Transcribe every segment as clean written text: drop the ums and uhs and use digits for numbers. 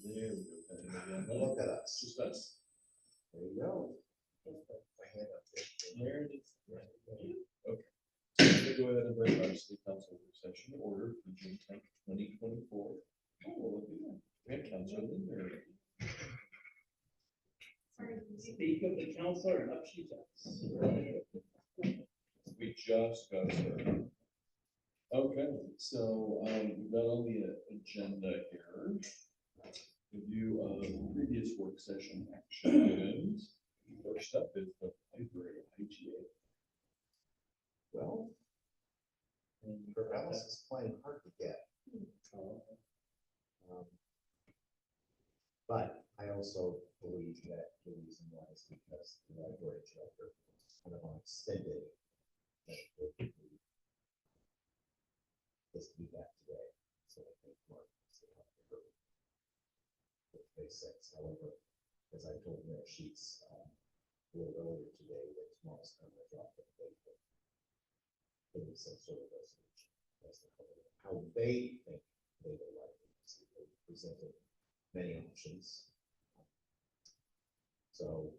There we go. And again, Now look at us. it's just us. There you go. My hand up there. There it is. Okay. So I'm gonna go ahead and bring our city council work session to order for June 10th, 2024. Oh, look at that. We have council in there. Speak of the counselor and up she jumps. We just got started. Okay, so we've got on the agenda here. Review of previous work session action items. First up is the library IGA. Well, Corvallis is playing hard to get. But I also believe that the reason why is because the library director kind of on extended. This be back today, so I think Mark. Makes sense, however, as I told Mayor Sheets a little earlier today, that tomorrow's kind of a drop in the paper. Maybe some sort of resolution, as to how they think they would like to see. They presented many options. So,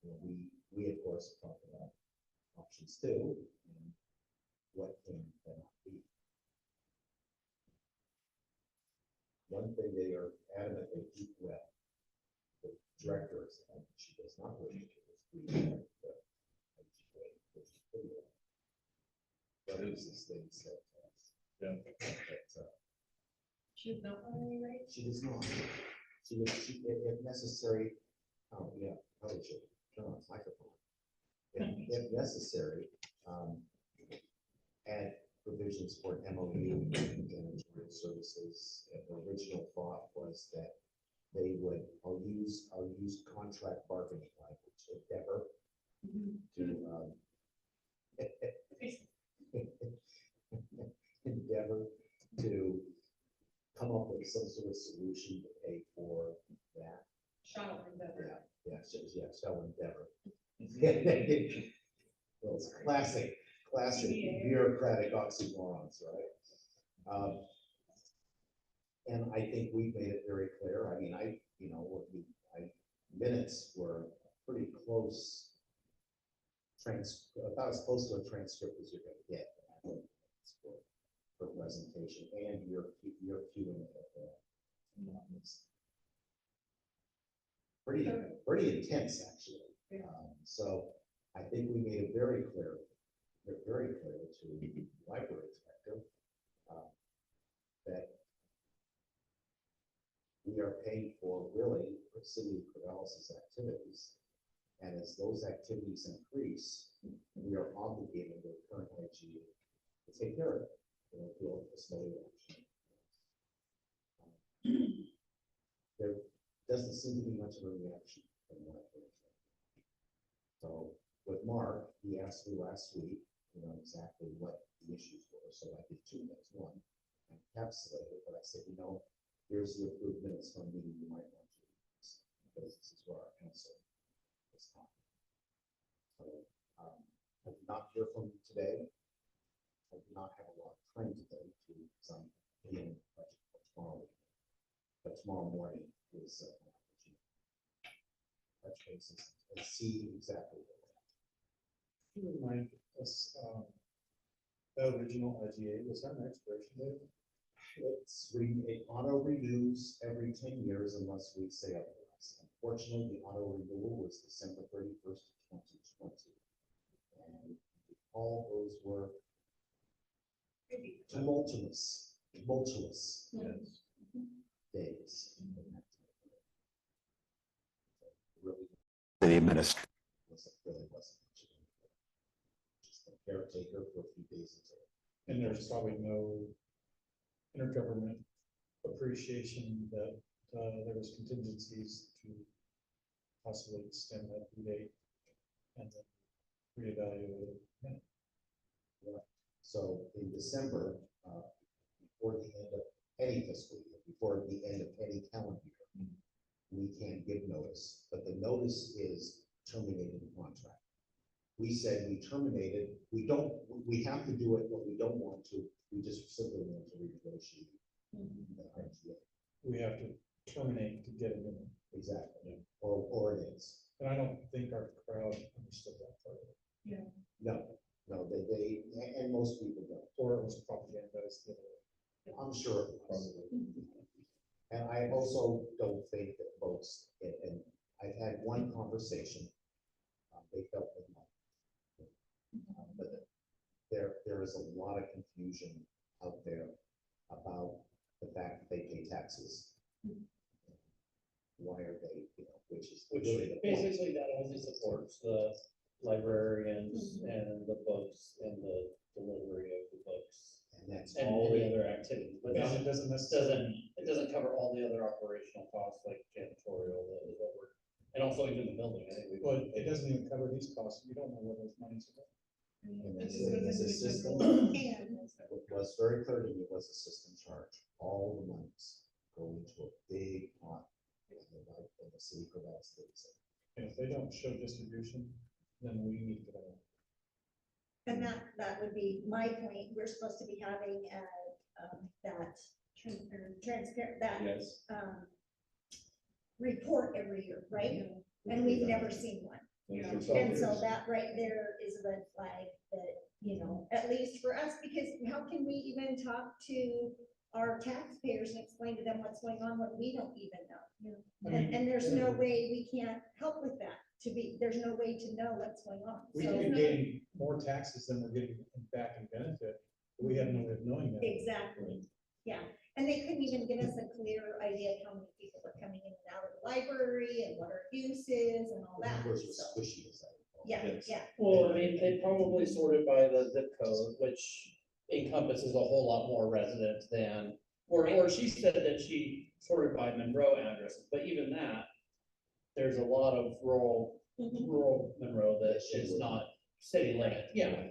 you know, we of course talked about options too, and what can and cannot be. One thing they are adamantly do well, the director is, and she does not wish to, is redirect the IGA, which is pretty well. That is this thing said. Yeah. She's not on any right? She does not. She would, if necessary, oh, yeah, probably should turn on microphone. If necessary, add provisions for MOU and janitorial services. The original thought was that they would, I'll use contract bargaining language, endeavor to come up with some sort of solution to pay for that. Shall endeavor. Yeah, shall endeavor. Well, it's classic bureaucratic oxymorons, right? And I think we made it very clear. I mean, minutes were pretty close, about as close to a transcript as you're going to get for presentation, and you're queuing it at the. Pretty intense, actually. So I think we made it very clear to the library director that we are paying for really for City of Corvallis' activities. And as those activities increase, we are obligated to the current IGA to take care of it. Deal with this action. There doesn't seem to be much of a reaction from the library. So with Mark, he asked me last week, exactly what the issues were. So I did two things. One, I encapsulated it, but I said, here's the approved minutes from a meeting you might want to use, because this is where our council is talking. So I did not hear from you today. I did not have a lot of time today to some in budget for tomorrow. But tomorrow morning is touch bases and see exactly what we're at. Can you remind us, the original IGA, was that an expiration date? It auto renews every 10 years unless we say otherwise. Unfortunately, the auto renewal was December 31st, 2020. And all those were tumultuous Yes. days. Really, really wasn't much of anything. Just a caretaker for a few days until. And there's probably no intergovernment appreciation that there was contingencies to possibly extend that due date and then reevaluate it. Right. So in December, before the end of any fiscal year, before the end of any calendar year, we can give notice, but the notice is terminating the contract. We said we terminated, we have to do it, but we don't want to, we just simply want to renegotiate the IGA. We have to terminate to get a new one. exactly, or it is. And I don't think our crowd understood that part of it, No, they, and most people don't. or it was propagandized the other way. I'm sure it was. And I also don't think that folks, and I've had one conversation, they felt with money. But there is a lot of confusion out there about the fact that they pay taxes. Why are they, which is Which really the point. basically that only supports the librarians and the books and the delivery of the books And that's and all the other activities, but And it doesn't necessarily, it doesn't cover all the other operational costs like janitorial, that we're, and also even the building, I think we. but it doesn't even cover these costs, you don't know where those monies are going. And It that's just it. goes It's a into the system. general And What was very clear to me was a system charge. All the monies go into a big pot. And the city provides things. And if they don't show distribution, then we need to know. And that would be my point, we're supposed to be having, that transparent, that, Yes. report every year, right? And we've never seen one. Yeah. And so that right there is a red flag that, at least for us, because how can we even talk to our taxpayers and explain to them what's going on when we don't even know? I mean, And there's no way we can't help with that, there's no way to know what's going on. we So- could be getting more taxes than we're getting back in benefit, but we have no way of knowing that. Exactly, yeah, and they couldn't even give us a clear idea of how many people are coming in and out of the library and what our use is and all The that, numbers were so, squishy as I recall. yeah, Yes. yeah. Well, I mean, they probably sorted by the zip code, which encompasses a whole lot more residents than, or she said that she sorted by Monroe addresses, but even that, there's a lot of rural Monroe that is not city limit, yeah.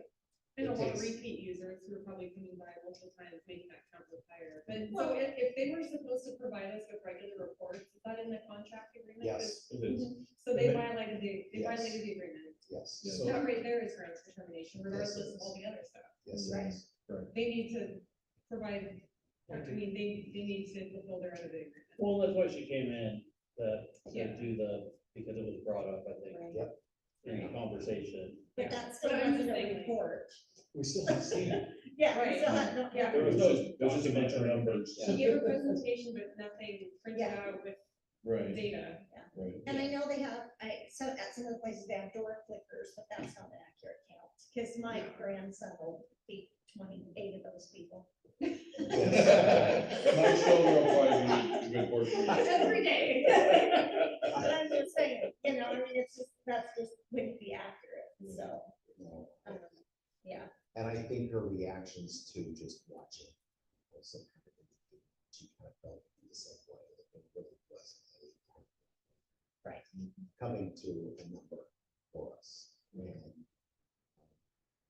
And a lot of It takes- repeat users who are probably coming by multiple times, making that count with higher. But Well- so if they were supposed to provide us with regular reports, is that in the contract agreement? Yes, It is. So they And violated they Yes. violated the agreement. yes, Yeah. So- That right there is grounds for termination, Yes, regardless it of all is. the other stuff. yes, it Right. is. They need to provide, I mean, they need to fulfill their end of the agreement. Well, that's why she came in, to Yeah. do because it was brought up, I think, Right. Yep. in the conversation. But that still But I'm wasn't just a saying- report. We still haven't seen it. Yeah, we Right. still had, no, yeah. There was just a bunch of numbers. She gave a presentation, but nothing printed Yeah. out with Right, data. right. And I know they have, so at some of the places they have door clickers, but that's not an accurate count, because my Yeah. grandson will be 28 of those people. My children will probably be a good portion. Every day. But I'm just saying, I mean, that's just wouldn't be accurate, so, No. yeah. And I think her reactions to just watching also kind of indicated she kind of felt the same way. It really wasn't any Right. coming to a number for us. And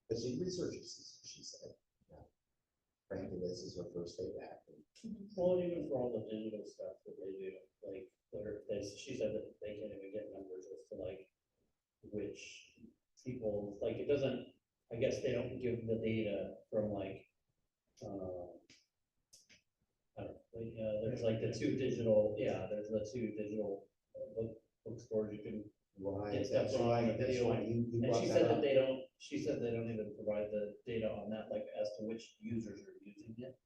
but she researches, she said. Frankly, this is her first day back. Well, even for all the digital stuff that they do, like, she said that they can't even get numbers as to like, which people, like, it doesn't, I guess they don't give the data from like, I don't know, like, there's like the two digital, there's the two digital bookstores you can. Right, Get stuff that's wrong right, with the that's video. right. You And brought she that said up. that she said they don't even provide the data on that, like, as to which users are using it.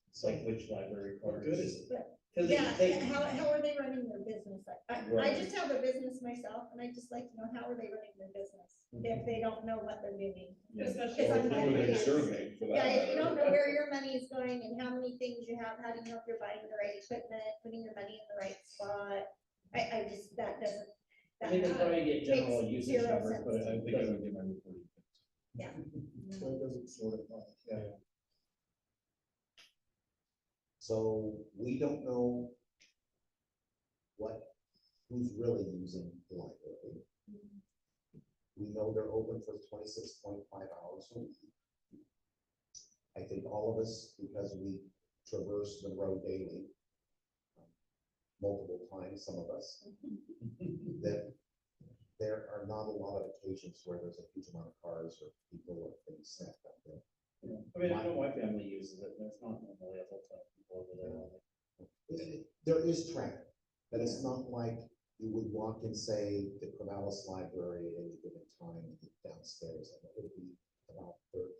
It's like which library What cards. good is it? Cause Yeah, they, how are they running their business? I Right. just have a business myself, and I just like to know, how are they running their business? If they don't know what they're doing. Especially. Because I'm Or who they curious. serving for that Yeah, if you matter. don't know where your money is going and how many things you have, how do you know if you're buying the right equipment, putting your money in the right spot? I just, that doesn't. I mean, they probably get general makes usage zero numbers, but sense. I I think think I it would get my report. Yeah. So it doesn't sort of, yeah. So we don't know who's really using the library. We know they're open for 26.5 hours a week. I think all of us, because we traverse the road daily, multiple times, some of us, that there are not a lot of occasions where there's a huge amount of cars or people or things set up there. I mean, I know my family uses it, and there's not normally a whole ton of people over there. There is traffic, but it's not like you would walk and say the Corvallis Library at any given time downstairs, and it would be about 30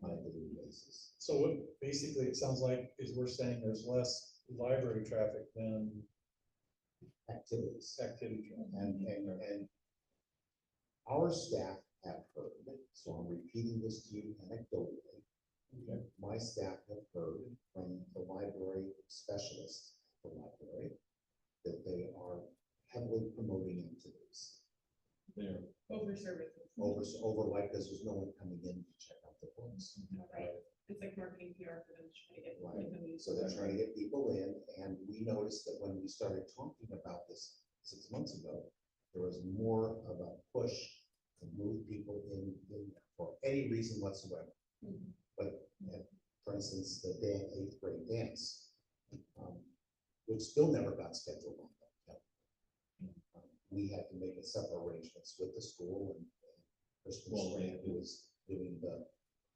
on a daily basis. So what, basically, it sounds like is we're saying there's less library traffic than Activities. activity traffic. And our staff have heard, so I'm repeating this to you anecdotally. My staff have heard from the library specialist, at the library, that they are heavily promoting activities. There. Over services. Over like, because there's no one coming in to check out the books. Right. It's like marketing PR for them to try to get. Right. somebody- So they're trying to get people in, and we noticed that when we started talking about this 6 months ago, there was more of a push to move people in for any reason whatsoever. Mhm. But, for instance, the eighth grade dance, which still never got scheduled on that. We had to make a separate arrangements with the school and Kristen Well, Strand, who was doing the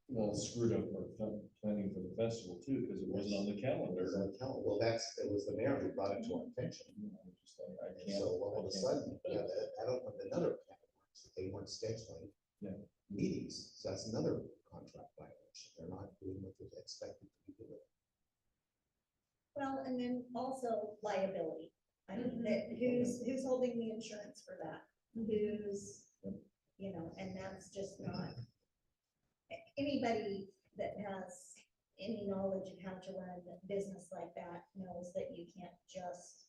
Well, screwed up our planning for the festival too, because it wasn't on the calendar. Well, it was the mayor who brought it to our attention. I'm just like, I And can't. so all of I a can't. sudden, yeah, that opened another can of worms, that they weren't scheduling Yeah. meetings. So that's another contract violation. They're not doing what they're expected to be doing. Well, and then also liability. I mean, Mhm. that, who's holding the insurance for that? Who's, you know, and that's just not. Anybody that has any knowledge of how to run a business like that knows that you can't just,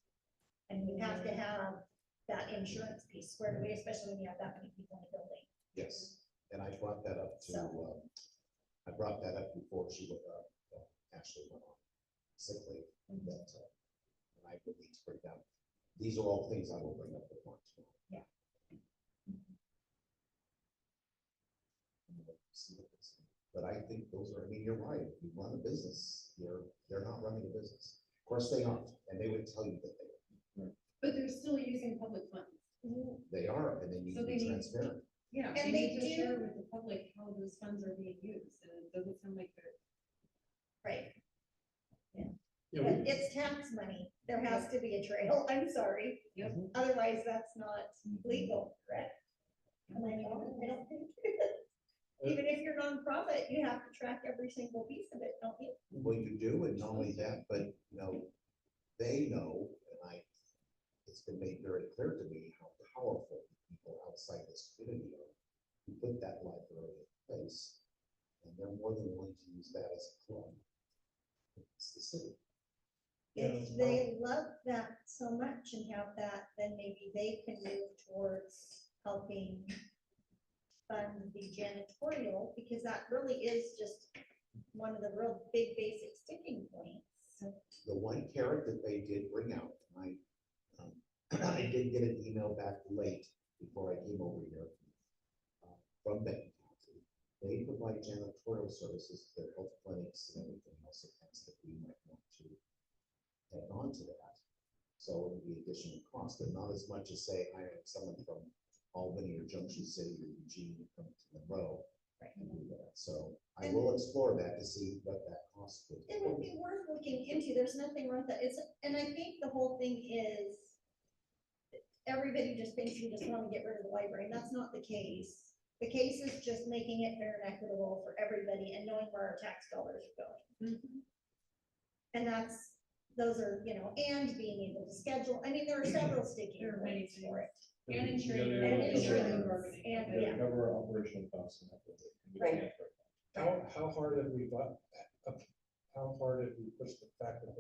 and you have to have that insurance piece squared away, especially when you have that many people in the building. Yes, and I brought that up to, So- I brought that up before she went, Ashley went on sick leave. Mhm. That, and I would need to break down. These are all things I will bring up with Mark tomorrow. Yeah. But I think those are, I mean, you're right, if you run a business, they're not running a business. Of course, they aren't, and they would tell you that But they're still using public funds. they are, and they need So to they be need- transparent. Yeah, And they they need to do- share with the public how those funds are being used, and it doesn't sound like they're. Right, Yeah, but it's tax money. There has to be a trail. I'm sorry. Yep. Otherwise, that's not legal, correct? Am I wrong? I don't think. Even if you're nonprofit, you have to track every single piece of it, don't you? Well, you do, and not only that, but, you know, they know, and it's been made very clear to me how powerful people outside this community are who put that library in place. And they're more than willing to use that as a club. It's the city. Yeah, If it's they love that so much and have that, then maybe they can move towards helping fund the janitorial, because that really is just one of the real big basic sticking points. The one carrot that they did bring out, and I did get an email back late before I came over here from Benton County. They provide janitorial services, to their health clinics and everything else that has that we might want to add on to that. So it would be additional cost, but not as much as say hiring someone from Albany or Junction City or Eugene to come to Monroe and do that. So I will explore that to see what that cost would be. It would be worth looking into. There's nothing wrong with that. And I think the whole thing is everybody just thinks you just want to get rid of the library, and that's not the case. The case is just making it fair and equitable for everybody and knowing where our tax dollars are going. And those are, you know, and being able to schedule. I mean, there are several sticking There are many points for it. And You ensuring. gotta- that And it's ensuring covered bargaining. and- You gotta yeah. cover our operational costs. and that. Right. how hard have we how hard have we pushed the fact that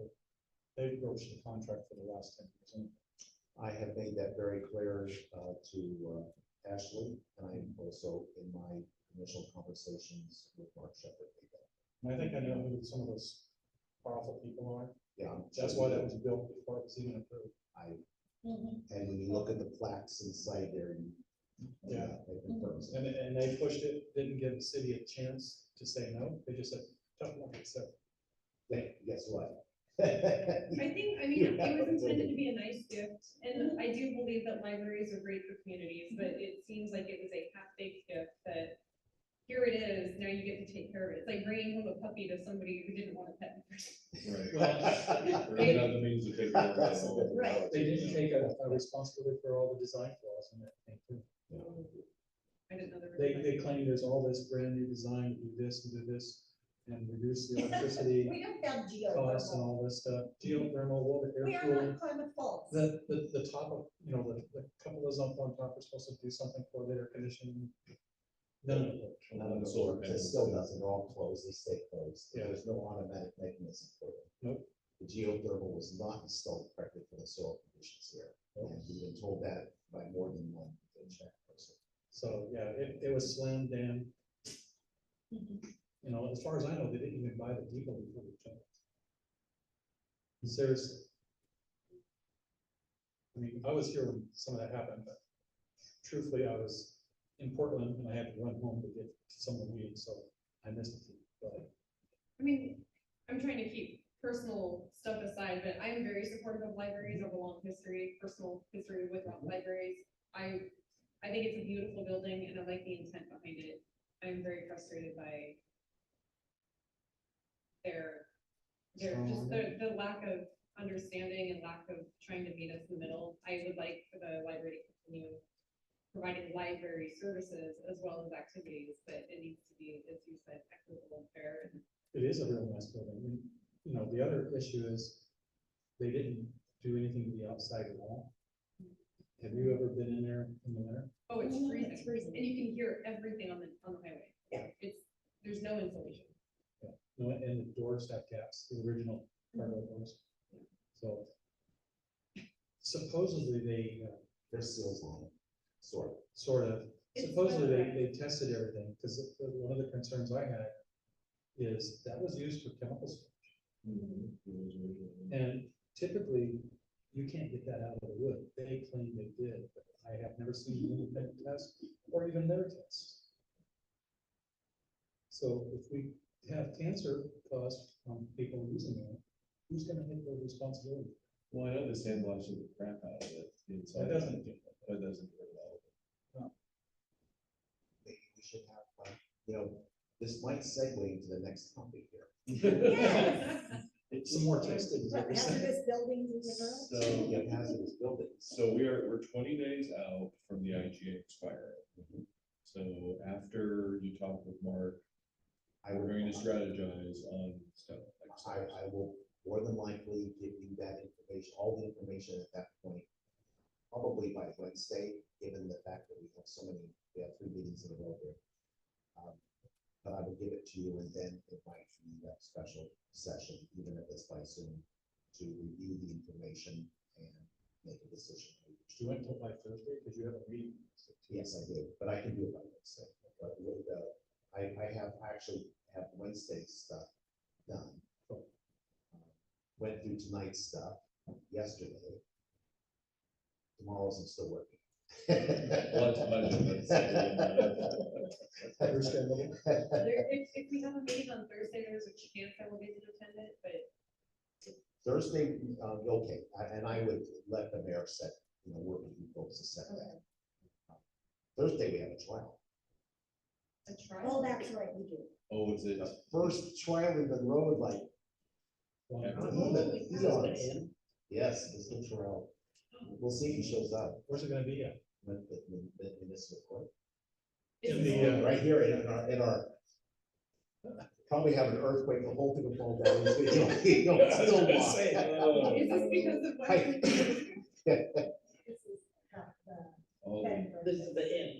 they broached the contract for the last 10 years? I have made that very clear to Ashley, and I also, in my initial conversations with Mark Shepherd. And I think I know who some of those powerful people are. Yeah. That's why that was built before it was even approved. Mhm. And when you look at the plaques inside there, Yeah. it confirms it. And they pushed it, didn't give the city a chance to say no. They just said, tough luck, so. Hey, guess what? I think, I mean, it was intended to be a nice gift, and I do believe that libraries are great for communities, but it seems like it was a half-baked gift that here it is, now you get to take care of it. It's like bringing home a puppy to somebody who didn't want a pet. Right. Well, Or you have the means to take care of it all. Right. they didn't take a responsibility for all the design flaws in that thing too. I didn't know there was. They claim there's all this brand new design to do this and do this and reduce the electricity We don't have costs and geothermal. all this stuff. Geothermal, water, We air are cooling. not Climate Falls. The top of, the couple of those up on top are supposed to do something for the air conditioning. None of it. None of the Solar solar, it panels. still doesn't, they're all closed, they stay closed, Yeah. there's no automatic mechanism for them. Nope. The geothermal was not installed correctly for the soil conditions here, and we've been told that by more than one check person. So, yeah, it was slammed down. As far as I know, they didn't even buy the people before the job. Seriously. I mean, I was here when some of that happened, but truthfully, I was in Portland and I had to run home to get to some of the meetings, so I missed it. But I mean, I'm trying to keep personal stuff aside, but I'm very supportive of libraries. I have a long history, personal history with libraries. I think it's a beautiful building and I like the intent behind it. I'm very frustrated by their just the lack of understanding and lack of trying to meet us in the middle. I would like for the library to continue providing library services as well as activities, but it needs to be, as you said, equitable and fair. it is a real nice building. And, the other issue is they didn't do anything to the outside wall. Have you ever been in there in the winter? Oh, it's Mm, freezing. it's freezing. And you can hear everything on the highway. Yeah. There's no insulation. No, and the doors have gaps, the original cargo doors. So supposedly they, There's seals on it, sort of. sort of, It's supposedly weatherized. they tested everything, because one of the concerns I had is that was used for chemical storage. And typically, you can't get that out of the wood. They claim they did, but I have never seen an independent test or even their test. So if we have cancer caused from people using it, who's gonna take the responsibility? Well, I know the sandblasted the crap out of it. inside. That doesn't- That doesn't do it well. Maybe we should have, this might segue into the next topic here. Yes. Some more testing. is what What, we're saying. hazardous buildings in the world? So, Speaking of hazardous buildings. so we're 20 days out from the IGA expiring. So after you talk with Mark, we're going to strategize on stuff. like steps. I will more than likely give you that information, all the information at that point, probably by Wednesday, given the fact that we have we have 3 meetings in a row here. But I will give it to you and then invite you to that special session, even if it's by Zoom, to review the information and make a decision. You went till by Thursday, because you have a meeting. Yes, I did, but I can do it by Wednesday. But I actually have Wednesday's stuff done. Went through tonight's stuff yesterday. Tomorrow's I'm still working. Well, that's budget, that's- Understandable. If we have a meeting on Thursday, there's a chance I will be able to attend it, but Thursday, okay, and I would let the mayor set, work with you folks to set that. Thursday, we have a trial. a try. Oh, that's right, we do. Oh, is it? The first trial in the road, like, yes, this is trial. We'll see if he shows up. Where's it gonna be at? With the municipal court. In the, Right here in our, probably have an earthquake, the whole thing will fall down. He'll still walk. Is this because of what? Hi. This is half the Oh, February. This is the end.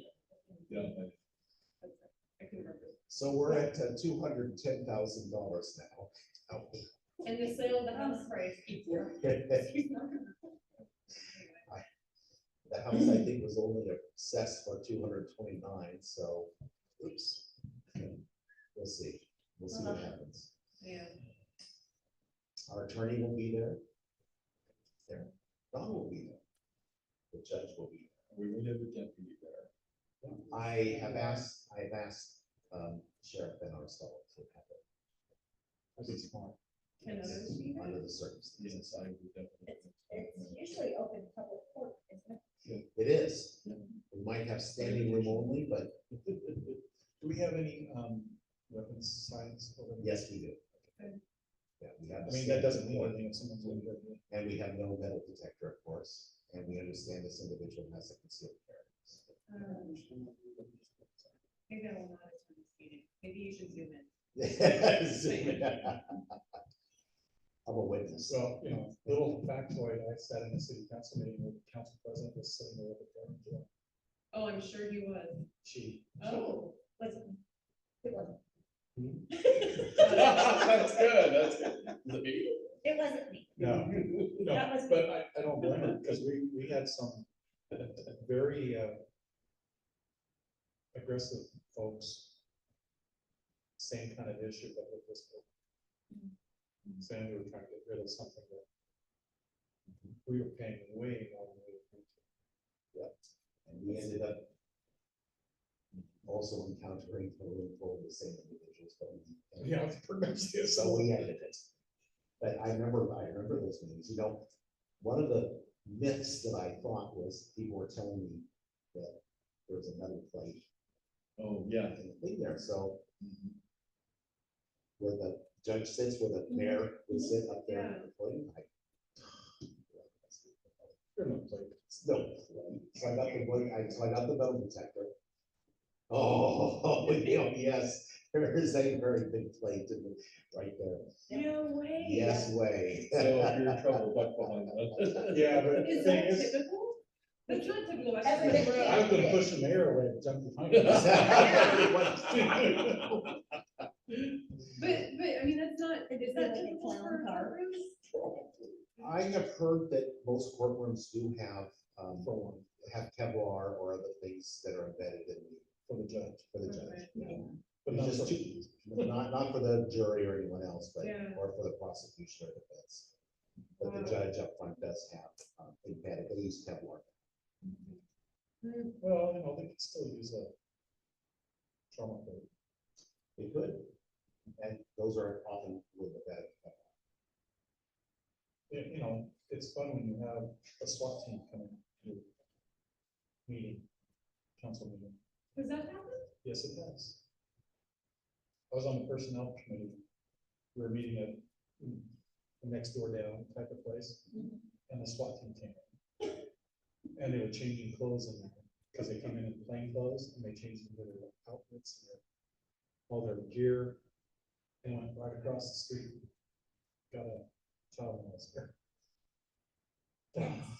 yeah, I couldn't remember. So we're at $210,000 now. And the sale of the house price keeps growing. The house, I think, was only assessed for 229, so, oops. We'll see. We'll see what happens. Yeah. Our attorney will be there. Don will be there. The judge will be we would have a deputy there. there. I've asked Sheriff Ben Arcel to have it. I think smart. Can others be there? Under the circumstances. Yes, I would definitely. It's usually open public court, isn't it? It is. We might have standing room only, but Do we have any, weapons science? over there? yes, we do. Good. Yeah, we have have. I a mean, that standard doesn't mean report, anything if someone's in there. And we have no metal detector, of course, and we understand this individual has a concealed carry. Maybe I will not attend this meeting. Maybe you should zoom in. I'm a witness. Well, you know, little factoid, I sat in a city council meeting where the council president was sitting there with a camera. Oh, I'm sure he was. She, Oh. Was, it wasn't, That's good, that's good. Is it me? it wasn't me. no, no, That was- but I don't blame her, because we had some very aggressive folks. Same kind of issue, but with this book. Saying we were trying to get rid of something that we were paying way more than we were paying. And we ended up also encountering a room full of the same individuals, but we. Yeah, it's pretty much this. So we ended it. But I remember those meetings, you know, one of the myths that I thought was, people were telling me that there was another plate Oh, yeah. in the thing there, so where the judge sits, where the mayor would sit up there at the podium, Good enough, like, no, so I got the one, so I got the metal detector. Oh, you know, yes, there is a very big plate right there. No way. Yes, way. So if you're in trouble, duck behind that. yeah, but the Is thing that is, typical? That's not typical. That's Every just- day. I was gonna push the mayor away and jump behind him. But, I mean, that's not, It is is that like a typical clown for car. courtrooms? I have heard that most courtrooms do have, have Kevlar or other things that are embedded in For the judge, for the judge. Okay. Yeah. but It's not just for, too- not for the jury or anyone else, but, Yeah. or for the prosecution or defense. But the Wow. judge up front does have, embedded, they use Kevlar. well, you know, they could still use a trauma code. They could. And those are often a little bit better. You know, it's fun when you have a SWAT team coming to a meeting, council meeting. Does that happen? Yes, it does. I was on the personnel committee. We were meeting at the next door down type of place, and the SWAT team came in. And they were changing clothes in there, because they come in plain clothes, and they change into their outfits and all their gear. They went right across the street. Got a child molester.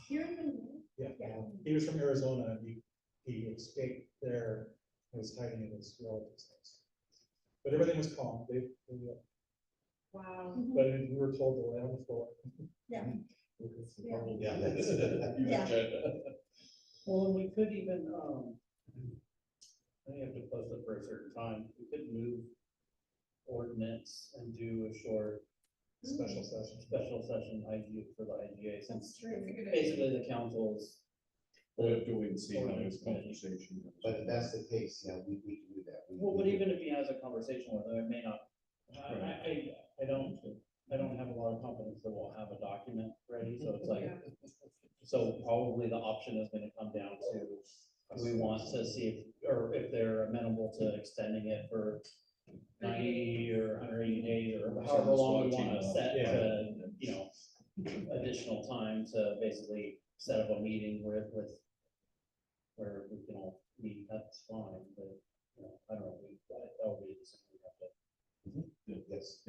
Here in the. Yeah, Yeah. he was from Arizona, and he escaped there, and was hiding in his relative's house. But everything was calm, Wow. but we were told to lay on the floor. Yeah. Yeah, that's. You Yeah. betcha. Well, and we could even, I have to post it for a certain time, we could move ordinance and do a short Special session. special session IG for the IGA, since That's true. basically the council's. We'll have to wait and see how this conversation goes. But if that's the case, yeah, we can do that. Well, but even if he has a conversation with them, it may not, I don't have a lot of confidence that we'll have a document ready, so it's like, so probably the option is gonna come down to, do we want to see if, or if they're amenable to extending it for 90 or 180 days, or however long we wanna set to, you know, additional time to basically set up a meeting with, where we can all meet, that's fine, but, you know, I don't know, that would be something we have to. Yes.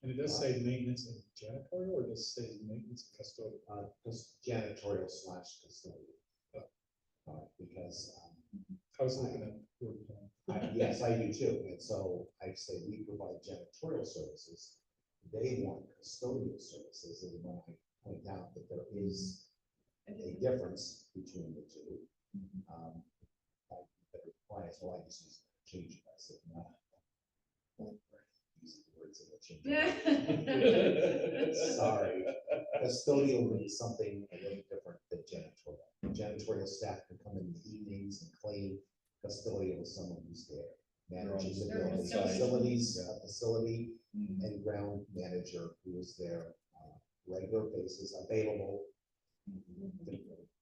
And it does say maintenance and janitorial, or does it say maintenance and custodial? Just janitorial / custodian. Because, I was looking at your plan. yes, I do too, and so I say we provide janitorial services. They want custodial services, and when I point out that there is a difference between the two. That requires, well, I just use change it, I said, no. Use the words in the change. Sorry, custodial means something a little different than janitorial. Janitorial staff can come in the evenings and clean. Custodial is someone who's there, managing the They're building, custodians. facilities, a facility Mhm. and ground manager who is there, regular basis, available. to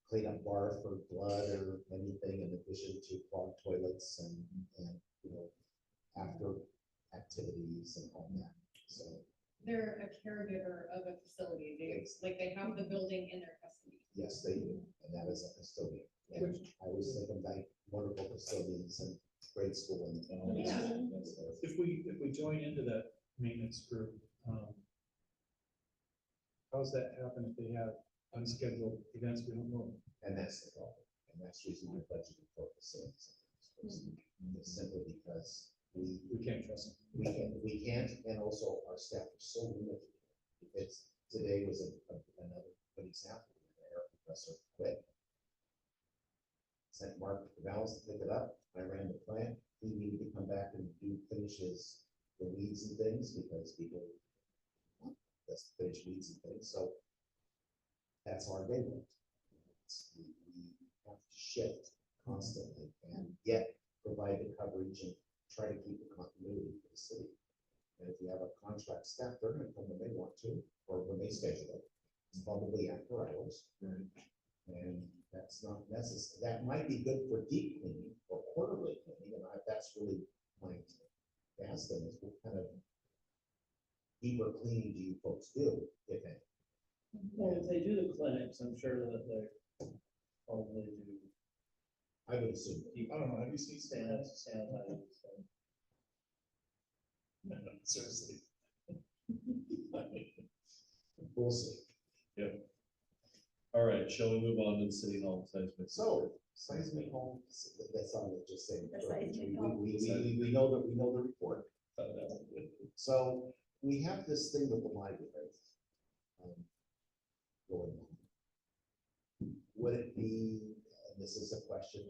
Clean up bar for blood or anything in addition to clogged toilets and, you know, after activities and all that, so. they're a caregiver of a facility. They have the building in their custody. Yes, they do, and that is a custodian. And I was thinking like wonderful custodians in grade school and. If we join into that maintenance group, how does that happen if they have unscheduled events we don't know? And that's the problem, and that's the reason we budgeted for facilities. It's simply because We can't trust them. we can't, and also our staff are so limited. It's, today was another good example, where our professor quit. Sent Mark Vallis to pick it up, I ran the plant, he needed to come back and finish the weeds and things, because people just finish weeds and things, so that's our day. We have to shift constantly, and yet provide the coverage and try to keep the continuity for the city. And if you have a contract staff, they're gonna come when they want to, or when they schedule it. It's probably after hours. And that's not necessary. That might be good for deep cleaning or quarterly cleaning, and that's really my ask them is what kind of deeper cleaning do you folks do, if any? Well, if they do the clinics, I'm sure that they probably do I would assume. I don't know, have you seen sanitize. Seriously. We'll see. All right, shall we move on to the city hall seismic? So, seismic home, that's all I'm just saying. The seismic home. We know the report. So we have this thing with the library. Going on. Would it be, and this is a question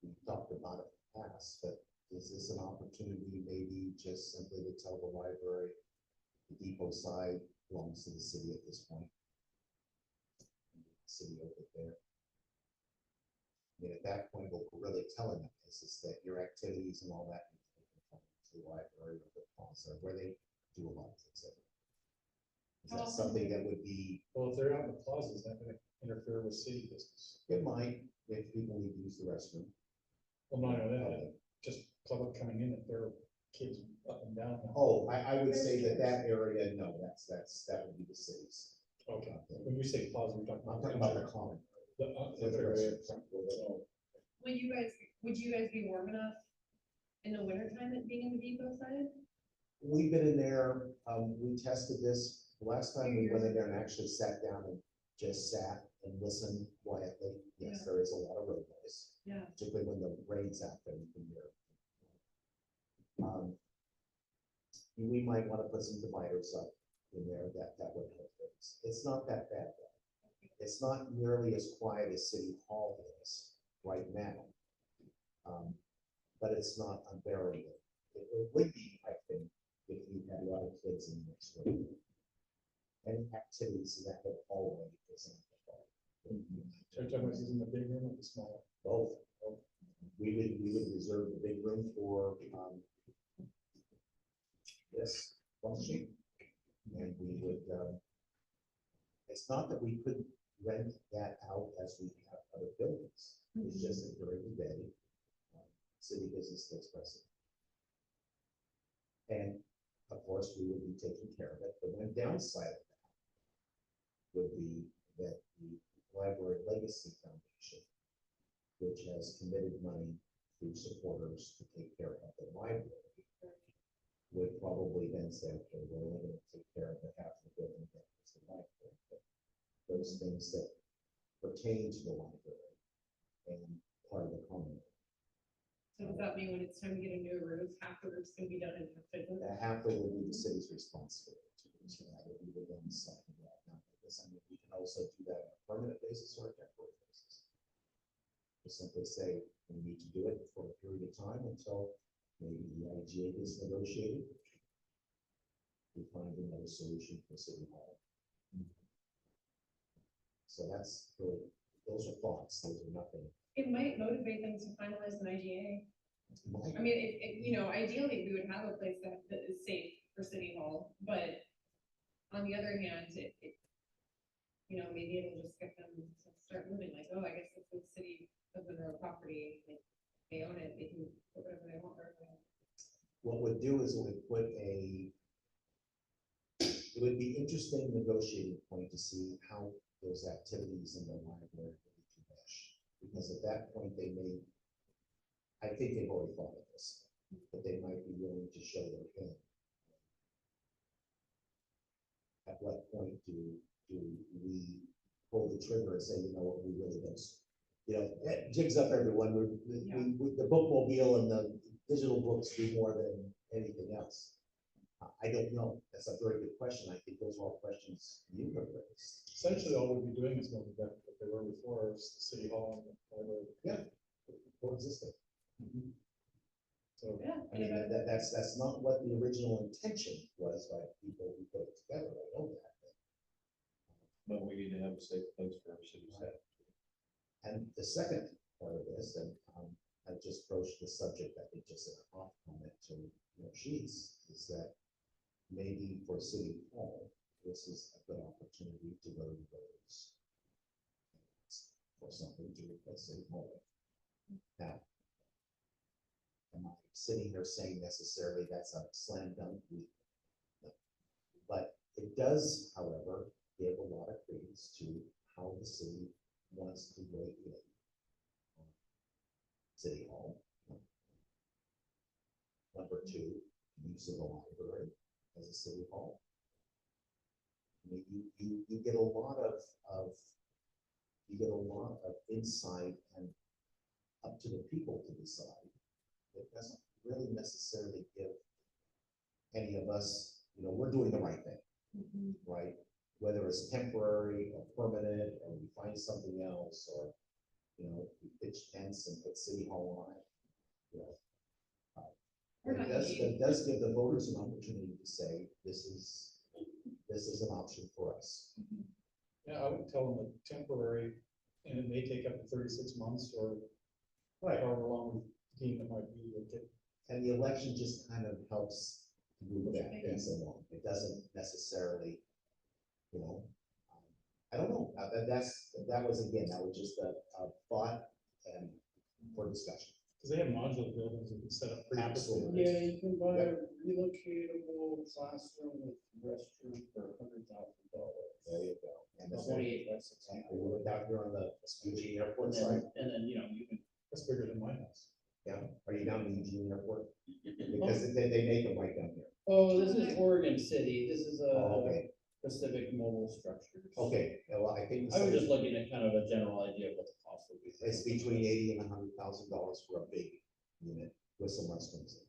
we talked about it in the past, but is this an opportunity maybe just simply to tell the library, the depot side belongs to the city at this point? City over there. I mean, at that point, what we're really telling them is that your activities and all that, to the library or the plaza, where they do a lot of things. Is that something that would be, Well, if they're out in the plaza, is that gonna interfere with city business? it might, if people need to use the restroom. Well, not only that, just public coming in, if there are kids up and down. Oh, I would say that area, no, that would be the city's. Okay, when you say plaza, you're talking I'm about. talking about the common. The area. Would you guys be warm enough in the wintertime at being in the depot side? We've been in there, we tested this, the last time we went in there and actually sat down and just sat and listened quietly. Yes, Yeah. there is a lot of road noise, Yeah. particularly when the rain's out there, you can hear. We might want to put some dividers up in there, that would help things. It's not that bad, though. It's not nearly as quiet as City Hall is right now. But it's not unbearable. It would be, I think, if you had a lot of kids in next room. And activities in that whole hallway is amplified. So you're talking about using the big room or the small? Both. We would reserve the big room for, this function. And we would, it's not that we couldn't rent that out as we have other buildings. It's just that during the day, city business takes precedent. And of course, we would be taking care of it. The one downside of that would be that the Library Legacy Foundation, which has committed money through supporters to take care of the library, would probably then say, okay, we're only going to take care of the half of the building that is the library. But those things that pertain to the library and part of the common. So does that mean when it's time to get a new roof, half the roof's gonna be done in Hudson? That half will be the city's responsibility. So that would be the one side of that. Now, this, I mean, we can also do that on a permanent basis or a temporary basis. Just simply say, we need to do it for a period of time until maybe the IGA is negotiated. We find another solution for City Hall. So that's, those are thoughts, those are nothing. It might motivate them to finalize an IGA. I mean, ideally, we would have a place that is safe for City Hall, but on the other hand, maybe it'll just get them to start moving, like, oh, I guess it's the city of Monroe property, like, they own it, they can put whatever they want. What we'd do is we'd put a it would be interesting negotiating point to see how those activities in the library really can mesh. Because at that point, they may, I think they've already thought of this, but they might be willing to show their hand. At what point do we pull the trigger and say, you know what, we really don't, you know, that jigs up everyone, the bookmobile and the digital books do more than anything else. I don't know, that's a very good question, I think those are all questions you have raised. Essentially, all we'd be doing is going back to what they were before, is the city hall and the library. Coexisting. So, Yeah. I mean, that's not what the original intention was by people who put it together, I know that. But we need to have a safe place for our city staff. And the second part of this, and I just broached the subject, I think just in a off comment to, you know, Sheets, is that maybe for City Hall, this is a good opportunity to go to those for something to replace City Hall. Now, am I sitting here saying necessarily that's a slam dunk? No. But it does, however, give a lot of credence to how the city wants to weigh in on City Hall. Number two, use of the library as a city hall. I mean, you get a lot of insight and up to the people to decide. It doesn't really necessarily give any of us, you know, we're doing the right thing, right? Whether it's temporary or permanent, or we find something else, or, you know, we pitch tents and put City Hall on it, you know. We're not It does give the voters an opportunity to say, this is an option for us. yeah, I would tell them that temporary, and it may take up to 36 months or however long we deem it might be. And the election just kind of helps move that things along. It doesn't necessarily, you know, I don't know. That was just a thought and for discussion. Because they have modular buildings that can set up pretty quickly. Absolutely. Yeah, you can buy a relocatable classroom with restroom for $100,000. There you go. And that's 28 by 60. we went down here on the Eugene Airport And side. then, you know, you can. That's bigger than my house. Yeah. Are you down in Eugene Airport? Because they make them right down here. Oh, this is Oregon City. This is Oh, okay. Pacific Mobile Structures. Okay. Well, I think I was just looking at kind of a general idea of what the cost would be. it's between $80,000 and $100,000 for a big unit with some restrooms.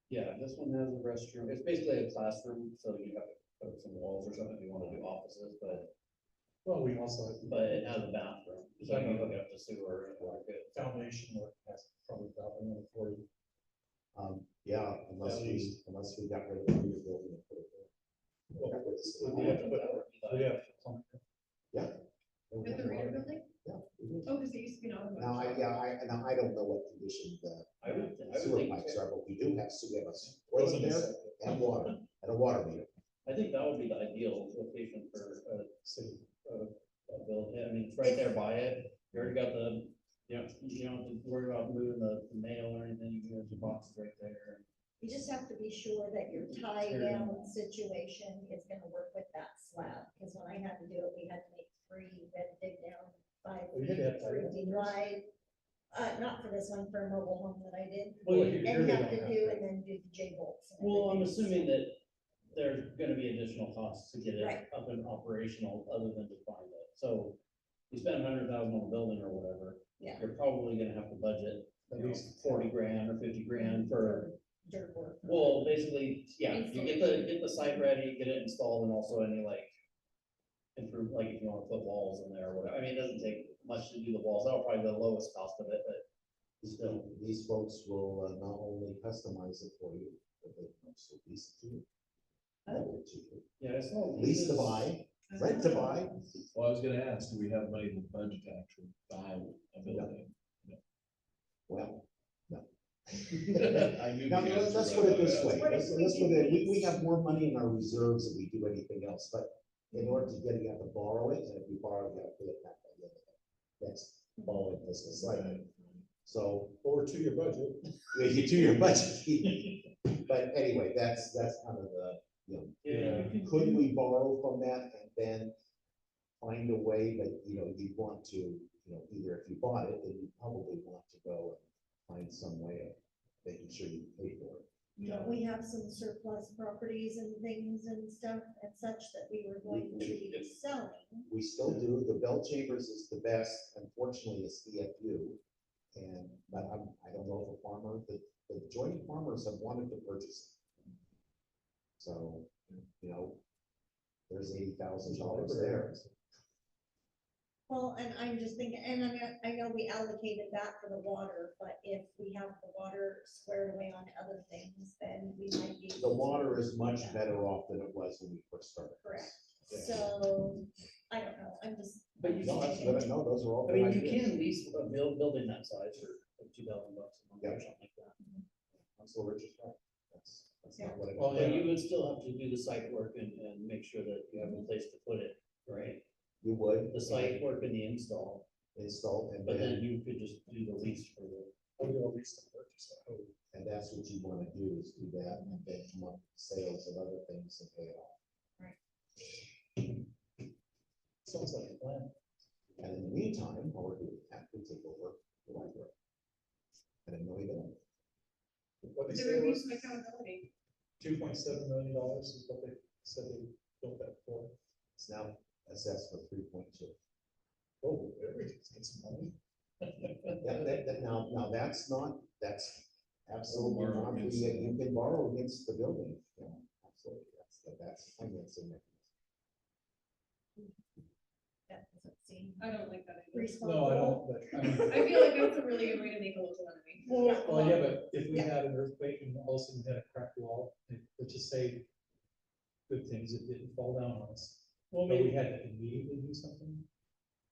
Yeah, this one has a restroom. It's basically a classroom, so you have to put some walls or something if you want to do offices, but Well, we also have it has a bathroom. So you can hook it up to sewer and like it. foundation work has probably about another 40. Yeah, unless we got rid of the new building and put it there. Got rid of the city We hall. have to put, we have plumbing. Yeah. With the reader building? Yeah. we do. Oh, because it used to be an automotive. Now, I don't know what condition the I would sewer think, pipes are, but we do have, we have a toilet there and water, and a water meter. I think that would be the ideal location for City. a building. I mean, it's right there by it. You already got you don't have to worry about moving the mail or anything. You can have your boxes right there. You just have to be sure that your tie down situation is gonna work with that slab, because when I had to do it, we had to make 3, we had to dig down 5 Oh, you had to have tie feet, down? wide. Not for this one, for a mobile home that I did. Well, you- And you're have gonna to do, and then do the J bolts. and Well, I'm everything. assuming that there's gonna be additional costs to get it Right. up and operational, other than just buying it. So you spend 100,000 on a building or whatever. Yeah. You're probably gonna have to budget at least 40 grand or 50 grand for, Dirt work. well, basically, yeah, you get the site ready, get it installed, and also any improve, like if you wanna put walls in there or whatever. I mean, it doesn't take much to do the walls. That'll probably be the lowest cost of it, but still. These folks will not only customize it for you, but they can also lease it to you. Rent it to you. Yeah, it's all. Lease to buy, rent to buy. Well, I was gonna ask, do we have money in the budget to actually buy a building? Well, no. I knew Now, the answer, let's but put I it this wanted way, to let's put it, we have more money in our reserves than we do anything else, but in order to get it, you have to borrow it, and if you borrow, you have to pay it back by the end of the next following fiscal cycle. So, Or to your budget. you get to your budget. But anyway, that's kind of you Yeah. know, could we borrow from that and then find a way, but, you know, you'd want to, you know, either if you bought it, then you'd probably want to go and find some way of making sure you pay for it. You know, we have some surplus properties and things and stuff and such that we were going to be selling. We still do, the Bell Chambers is the best, unfortunately, it's EFU. And, but I don't know if a farmer, the joint farmers have wanted to purchase it. So, you know, there's $80,000 there. Well, and I'm just thinking, and I know we allocated that for the water, but if we have the water squared away on other things, then we might be. The water is much better off than it was when we first started. Correct. Yeah. So, I don't know, I'm just. But you No, that's good, no, those are all. I mean, good you ideas. can lease a building that size for like $2,000 a month or something like that. Councilor Richards, right? That's not what it. Well, But you would still have to do the site work and make sure that you have a place to put it, right? You would. The site work and the install, Install, and but then then, you could just do the lease for the. I'll do a lease and purchase that. Oh, and that's what you wanna do, is do that, and then come up with sales and other things and pay it off. sounds like a plan. And in the meantime, while we're doing that, we take over the library. I didn't know you did. What they The say reviews was of accountability. $2.7 million is what they said they built that for. It's now assessed for 3.2. Oh, everything's get some money. Yeah, now that's absolutely Borrow not, against you can borrow against the building, yeah, absolutely, that's financing mechanism. That doesn't seem I don't like that idea. responsible. No, I don't, but, I mean, I feel like that's a really good way to make a local enemy. well, yeah, but if we had an earthquake and all of a sudden we had a cracked wall, let's just say good things, it didn't fall down on us, Well, but we maybe, had to immediately do something,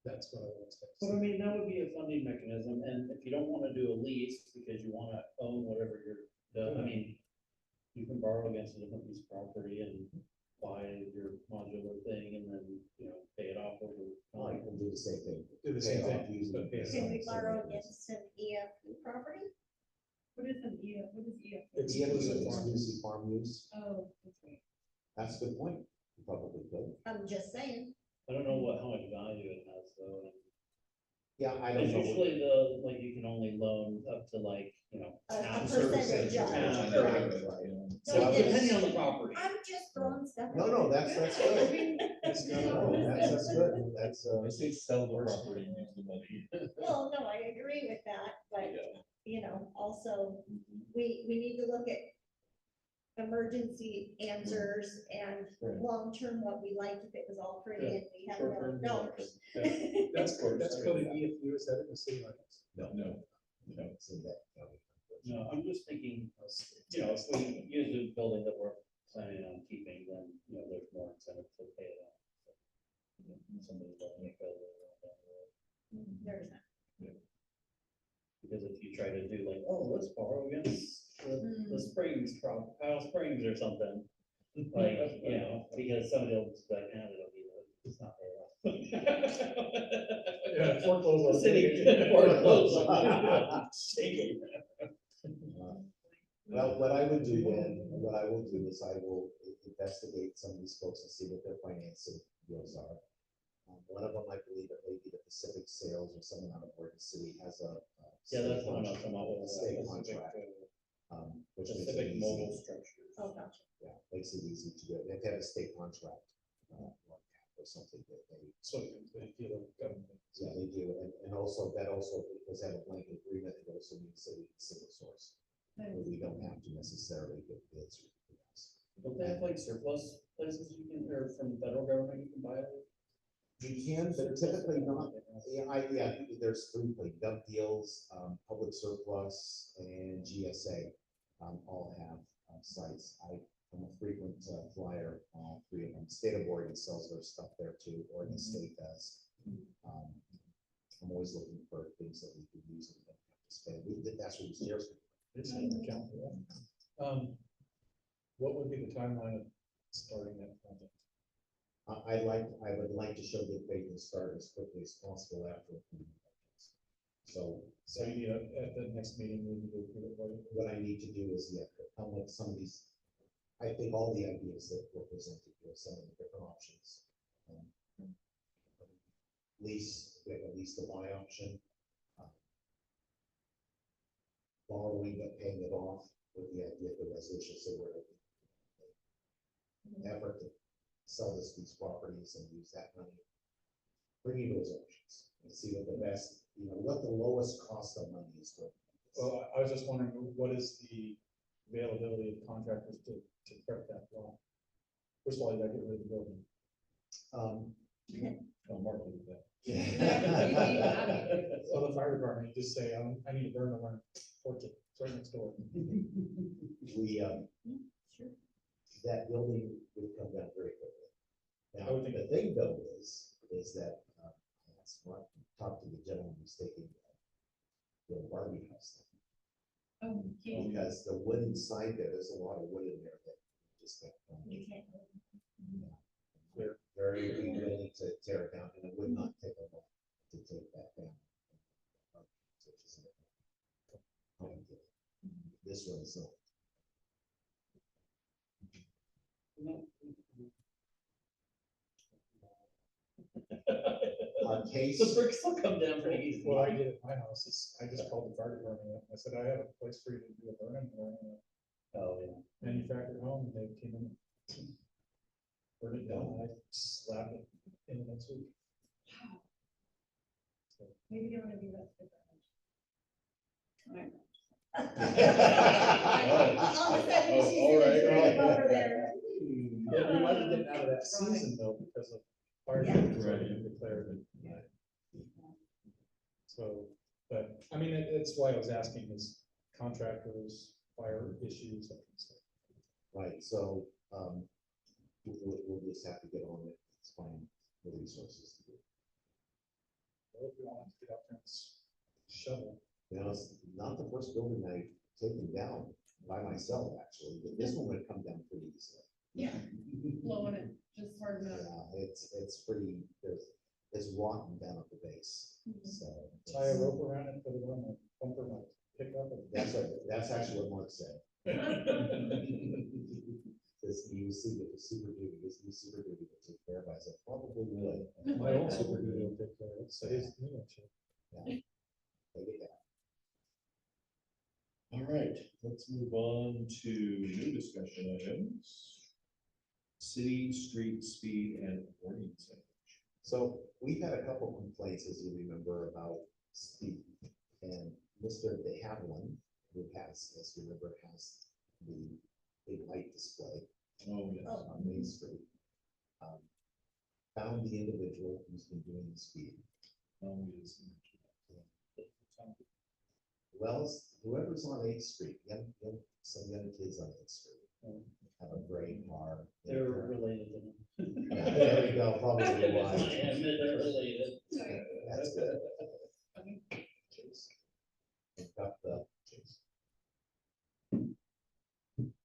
that's what I would expect. but I mean, that would be a funding mechanism, and if you don't wanna do a lease because you wanna own whatever I mean, you can borrow against a different piece of property and buy your modular thing and then, you know, pay it off over Well, you time. can do the same thing. Do the Pay same it off thing, using but pay it Can we same borrow mechanism. against an EFU property? What is an EF, what is EF? Exclusive farm. Exclusive farm use, Oh, that's right. that's a good point, you probably could, I'm just saying. I don't know how much value it has though. yeah, I don't It's know. usually like, you can only loan up to like, you know. A half percentage services, of it, half, correct. Right. So No, depending on the property. I'm just throwing stuff. No, out no, there. that's good, It's no, not- that's good, that's, I say sell the property and use the money. Well, no, I agree with that, but, Yeah. you know, also, we need to look at emergency answers and Right. long-term, what we like, if it was all pretty and we had Short-term, $1,000. long-term. That's, course, that's I called read an that. EFU, is that in the city limits? no, No, no, so that, No, I'm just thinking, you know, if we use a building that we're planning on keeping, then, you know, there's more incentive to pay it off. Somebody's buying a building down the road. There's that. Because if you try to do like, oh, let's borrow against the Springs, Kyle Springs or something, like, you know, because somebody will just be like, they don't need it, it's not there. Yeah, foreclose on The city it. can foreclose on it. Take it. Well, what I would do then, what I will do is I will investigate some of these folks and see what their financing deals are. One of them, I believe it may be the Pacific Sales or someone out of Oregon City has a. Yeah, that's the one I'll come up with. State Pacific, contract, which makes it Pacific easy. Mobile Structures. Oh, gotcha. Yeah, makes it easy to do it. If they have a state contract, or something that they, So they feel like government. yeah, they do. And also, that also, because they have a blanket agreement, it also means that we can single source. Where we don't have to necessarily get bids or anything else. Don't they have like surplus places you can, or from the federal government you can buy it? You can, but typically not. Yeah, there's three, like Gov Deals, Public Surplus, and GSA, all have sites. I'm a frequent flyer on all three of them. State of Oregon sells their stuff there too, Oregon State does. I'm always looking for things that we could use and don't have to spend. That's what the chairs. It's an account for that. What would be the timeline of starting that project? I would like to show that they can start as quickly as possible after. So. So you need, at the next meeting, we need to approve it. What I need to do is, yeah, come with some of these I think all the ideas that were presented here, some of the different options. Lease, we have a lease to buy option. Borrowing but paying it off with the idea of the resolution, so we're an effort to sell these properties and use that money. Bringing those options and see what the best, what the lowest cost of money is for. Well, I was just wondering, what is the availability of contractors to prep that lot? First of all, you gotta get rid of the building. Oh, Mark will do that. So the fire department, you just say, I need to burn alarm, torch it, right next door. We, that building would come down very quickly. I Now, would think- the thing though is that, that's what, talk to the gentleman who's taking the Barbie house. Oh, okay. Because the wood inside there, there's a lot of wood in there that just can't. You can't. Very willing to tear it down, and it would not take a lot to take that down. This one is not. Our case, The bricks will come down pretty easily. What I did at my house is, I just called the fire department, up. I said, I have a place for you to do a burning, or Oh, yeah. manufactured home, and they came in. Burned it down, and I slapped it in the next week. Maybe they wanna be less different. All of a sudden, she's All in a right. dream over there. Yeah, we might be getting out of that season though, because of fire. Yeah. chiefs already declared it. So, but, I mean, it's why I was asking is contractors, fire issues, that kind of stuff. right, so, we'll just have to get on it, it's fine, the resources to do. Well, if we don't have to get out there and shovel. It's not the first building I've taken down by myself, actually, but this one would come down pretty easily. Yeah, blowing it just hard enough. Yeah, it's pretty, it's rotten down at the base, so. Tie a rope around it, put it on the bumper, like pickup. That's actually what Mark said. This, you see that the Super Duty, this new Super Duty will take care of it, I said, probably would. My old Super Duty will take care of it, so his new one should. Yeah. Take it down. All right, let's move on to new discussion items. City, street, speed, and warning signage. So we've had a couple complaints, as you remember, about speed. And they have one who has, as you remember, has the big light display Oh, yes. on Main Street. Found the individual who's been doing the speed. Oh, yes. Well, whoever's on 8th Street, some young kids on 8th Street have a gray car. They're related to them. Yeah, there you go, probably why. Yeah, they're related. That's good. Pick up the.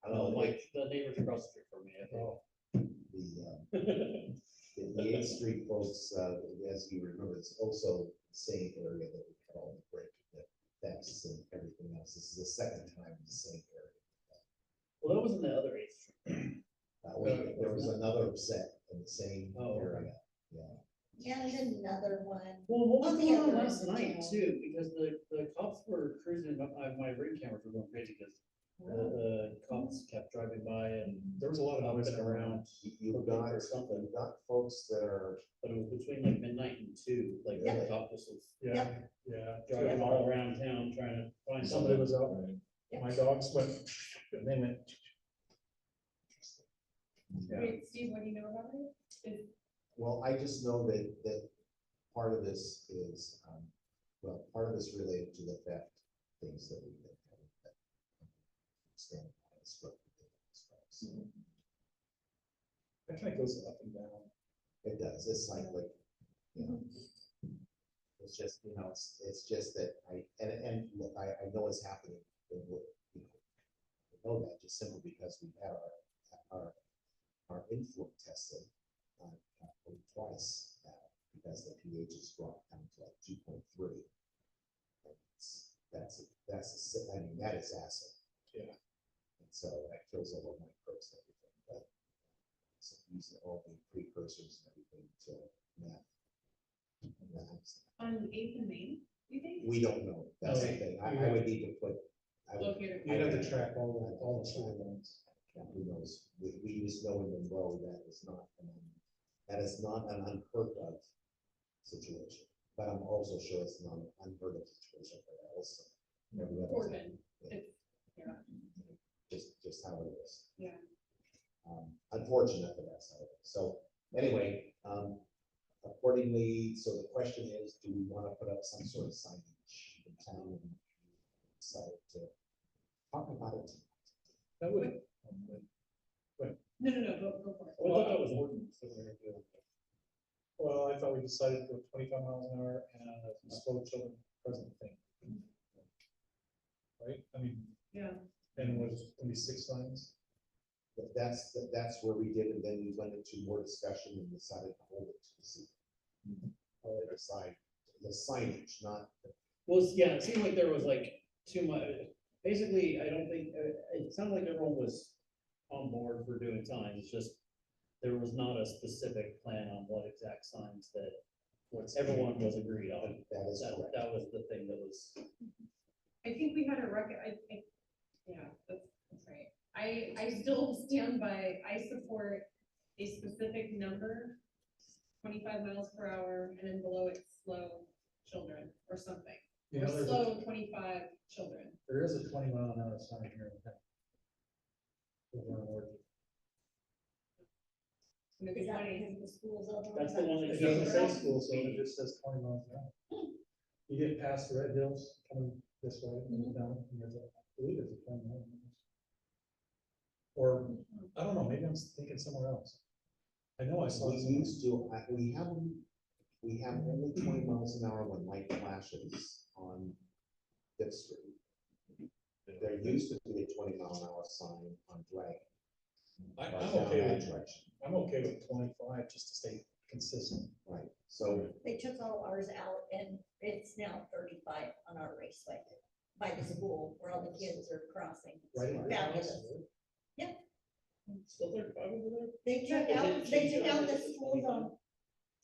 I don't know, like The neighbors across the street from me, I think. the 8th Street folks, as you remember, it's also the same area that we call the break, the thefts and everything else. This is the second time in the same area. Well, that was in the other 8th Street. There was another set in the same Oh, okay. area, yeah. And another one. Well, what was On the going on other last end of night town. too, because the cops were cruising, my ring cameras were going crazy because the cops kept driving by and There was a lot of up noise and going around. around, You've got folks that are, but it was between like midnight and 2, like the Really? cop just was Yeah, yeah. driving all around town trying to find Somebody somebody. was out, Right. my dogs went, and they went. Yeah. Wait, Steve, what do you know about it? Is, well, I just know that part of this is, part of this related to the theft things that we've been having. Stand by and spread the things, right? So That kind of goes up and down. it does, it's like, it's just, it's just that and look, I know it's happening. In what, I know that just simply because we've had our influence tested twice now, because the pH is dropped down to like 2.3. That is acid. Yeah. And so that kills all of microbes that cursors and everything to map. On Eighth and Main, you think? We don't know, that's the thing, I would need to put. I would- Locator. You'd have to track all the sewer lines. Yeah, who knows, we just know in Monroe that is not, an unheard of situation. But I'm also sure it's not an unheard of situation for Elsa. Every other Portland. town, It's, yeah, just how it is. yeah. Unfortunate, but that's how it is. So anyway, accordingly, so the question is, do we want to put up some sort of signage in town and decide to talk about it? That would, No, go for it. I thought that was ordinance that we were doing. well, I thought we decided for 25 miles an hour and a slow children present thing. Right, I mean, Yeah, and it was gonna be 6 signs. But that's where we did, and then we went into more discussion and decided to hold it to the city. Or decide the signage, not, Well, yeah, it seemed like there was like too much, basically, I don't think, it sounded like everyone was on board for doing signs, it's just there was not a specific plan on what exact signs that everyone was agreed on. that is That, correct. that was the thing that was, I think we had a yeah, that's right. I still stand by, I support a specific number, 25 miles per hour, and then below it, slow children or something. You Or know, slow 25 children. there is a 20 mile an hour sign here in town. Over on Orchard. Maybe Is that 20. because the schools over? That's the one that It Yeah. doesn't say school, so it just says 20 miles an hour. You get past the Red Hills, coming this way, and down, and there's a, I believe there's a 20 mile an hour. Or, I don't know, maybe I'm thinking somewhere else. I know I saw We it somewhere. used to, we have only 20 miles an hour when light flashes on Fifth Street. There used to be a 20 mile an hour sign on Dragon. I'm right down okay that with, direction. I'm okay with 25, just to stay consistent. Right, so They took all ours out and it's now 35 on our raceway by the school where all the kids are crossing. Right. Fabulous. still 35 over there? They took They out, didn't they change took it out over the to school 25? zone.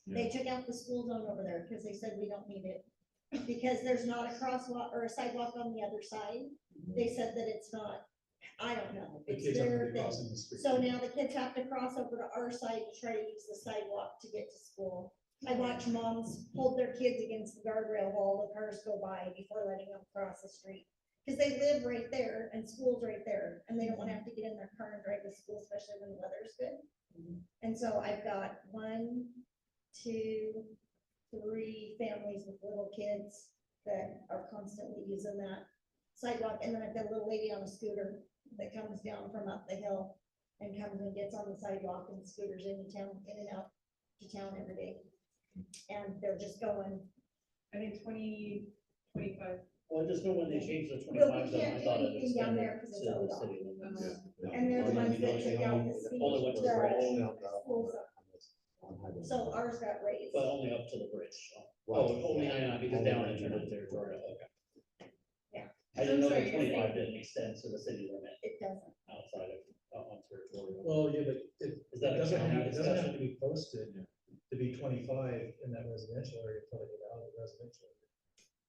They took out the school zone over there because they said we don't need it. Because there's not a crosswalk or a sidewalk on the other side. They said that it's not, I don't know. The It's kids aren't their gonna be thing. crossing the street. So now the kids have to cross over to our side to try to use the sidewalk to get to school. I watch moms hold their kids against the guardrail while the cars go by before letting them cross the street. Because they live right there and school's right there, and they don't want to have to get in their car and drive to school, especially when the weather's good. And so I've got 1, 2, 3 families with little kids that are constantly using that sidewalk, and then I've got a little lady on a scooter that comes down from up the hill and comes and gets on the sidewalk and scooters into town, in and out to town every day. And they're just going, I think 20, 25. Well, I just know when they changed the Well, 25 we zone, I can't do thought it anything down extended there to 'cause it's the ODOT. city limits. no, and they're the only- ones that only- took out the speed, Only went to the the bridge. only on the- school zone. on Highway So 99. ours got raised. But only up to the bridge. Right. Oh, only 99 because Only down 99. into the territorial, okay. Yeah. I didn't know I'm that sorry, you're 25 saying- didn't extend to the city limit It doesn't. outside of, on territorial. Well, yeah, but it Is that a doesn't county have, it doesn't have discussion? to be posted to be 25 in that residential area until they get out of the residential area.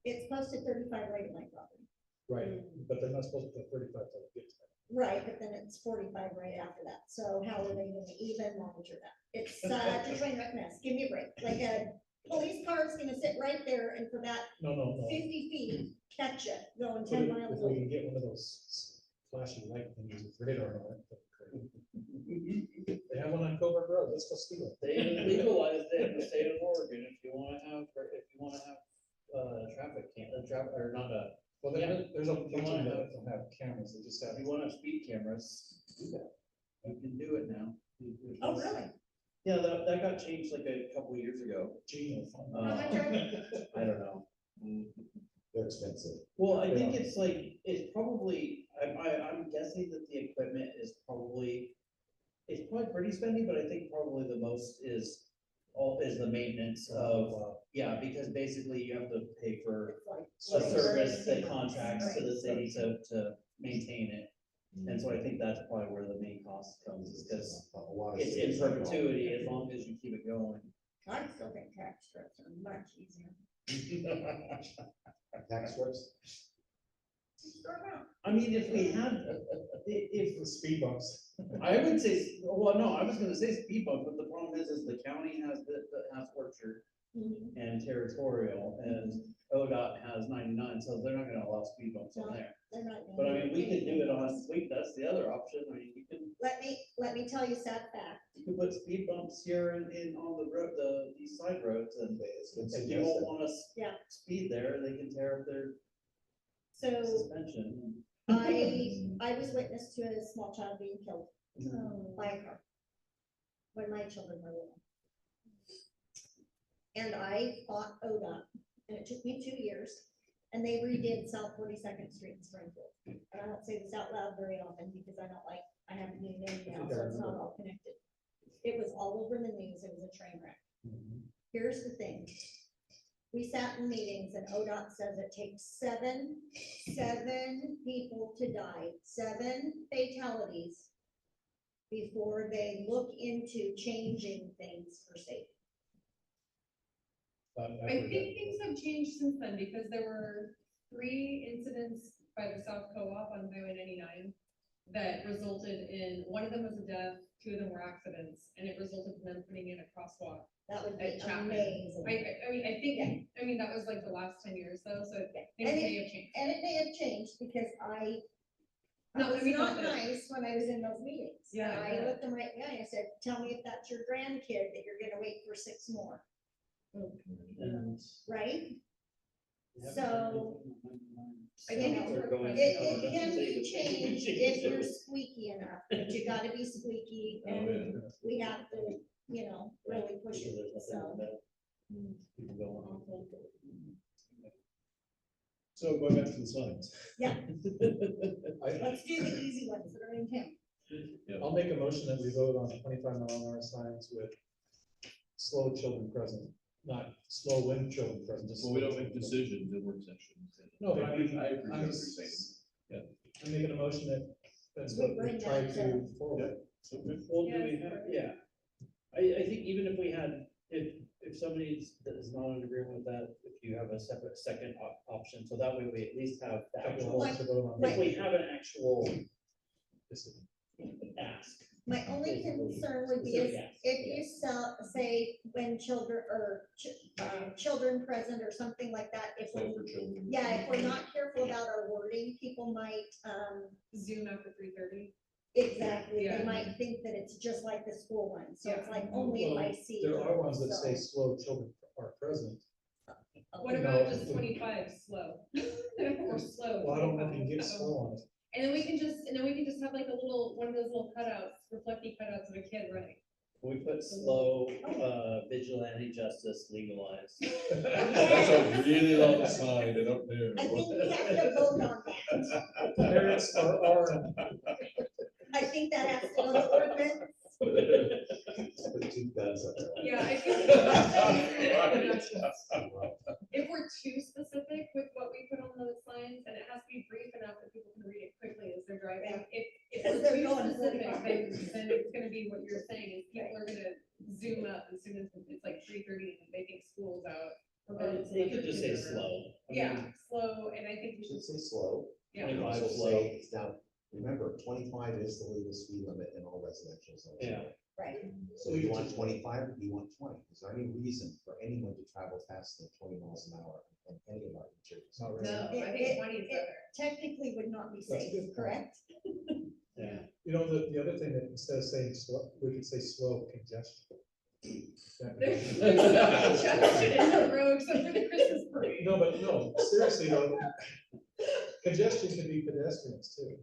It's posted 35 right at my property. Right, but they're not supposed to put 35 till they get to that. Right, but then it's 45 right after that. So how are they gonna even monitor that? It's such a train wreck mess. Give me a break. Like a police car is gonna sit right there and for that No. 50 feet, catch you going But 10 if miles we over. can get one of those flashing light things with radar on it. that'd be great. They have one on Covert Road, let's go steal it. They legalized it in the state of Oregon if you wanna have, traffic, or not Well, Yeah. there's a You bunch wanna of them that don't have cameras, they just have. if you wanna have speed cameras, do that. You can do it now. Oh, really? Yeah, that got changed like a couple of years ago. Gene. How much are they? I don't know. They're expensive. Well, I think it's like, it's probably, I'm guessing that the equipment is probably, it's probably pretty spendy, but I think probably the most is the maintenance of, yeah, because basically you have to pay for It's like a labor service that and contracts to the right. city to maintain it. And so I think that's probably where the main cost comes, is because A lot of it's in cities like perpetuity, Albany. as long as you keep it I still think tax strips are much easier. Tax strips? I mean, if we had, if, The speed bumps. I would say, well, no, I was gonna say speed bump, but the problem is the county has has Orchard Mhm. and Territorial, and ODOT has 99, so they're not gonna allow speed bumps on No. there. They're not gonna But I do mean, we could do anything. it on, that's the other option, I mean, Let me tell you sad fact. you could put speed bumps here on the road, these side roads, and It's been if you suggested. don't wanna Yeah. speed there, they can tear up their So suspension. I was witness to a small child being killed by a car when my children were little. And I fought ODOT, and it took me 2 years, and they redid South 42nd Street in Springfield. And I don't say this out loud very often because I haven't used it now, so it's not all connected. It was all over the news, it was a train wreck. Here's the thing. We sat in meetings and ODOT says it takes seven people to die, 7 fatalities before they look into changing things for safety. I think things have changed since then, because there were 3 incidents by the South Co-op on Highway 99 that resulted in, one of them was a death, 2 of them were accidents, and it resulted in them putting in a crosswalk. That would be At Chapman. amazing. I mean, I think, that was like the last 10 years though, so things And may have changed. And it may have changed because I No, I was mean, not but- nice when I was in those meetings. Yeah, I yeah. looked them right in the eye, I said, tell me if that's your grandkid that you're gonna wait for 6 more, And right? we haven't So- done anything on 99. I think it's They're worth going- questioning. It can be changed if you're squeaky enough, but you gotta be squeaky Oh, and yeah. we have to, really push Because it, there's nothing so. about people going on. So going back to the signs. Let's do the easy ones that are in town. I'll make a motion that we vote on 25-mile-an-hour signs with slow children present, not slow when children present. just Well, we don't slow make children decisions in work sessions. No, but I mean, I appreciate what I'm you're saying. I'm making a motion that's We what bring we try that to to- forward. Well, do we have, yeah. I think even if we had, if somebody is not in agreement with that, if you have a separate second option, so that way we at least have the Couple actual, votes to vote on. if we have an actual This is- ask. My only concern would be if you say when children or children present or something like that, if So we're, for children. yeah, if we're not careful about our wording, people might, Zoom after 3:30. exactly, they Yeah. might think that it's just like the school one, so it's Yeah. like only if I Well, see. There are them, ones that say so. slow children are present. What No, about just if we- 25 slow? Or slow. Well, I don't know if you can 25. get slow on it. And then we can just have like a little, one of those little cutouts, reflective cutouts of a kid running. We put slow, vigilante justice legalized. That's a really long sign, I don't know. I think we have to vote on that. Parents are, I think that has to go to ordinance. Put 2 guns up there. Yeah, I think. If we're too specific with what we put on those signs, and it has to be brief enough that people can read it quickly as they're driving. If Because we're they're too going specific, 45. then it's gonna be what you're saying, is people are gonna zoom up as soon as it's like 3:30 and they think school's out. They could just say slow. I mean, Yeah, slow, and I think we Should should, say slow. yeah. 25 Also slow. say, now, remember, 25 is the legal speed limit in all residential zones. Yeah. Right, So you want 25 or do you want 20? Is there any reason for anyone to travel faster than 20 miles an hour in any of our interiors? not No, really. I think 20 is better. technically would not be That's a safe, good point. correct? Yeah. You know, the other thing that instead of saying slow, we could say slow congestion. That- There's congestion in the road, except for the Christmas parade. No, but no, seriously though, congestion can be pedestrians too.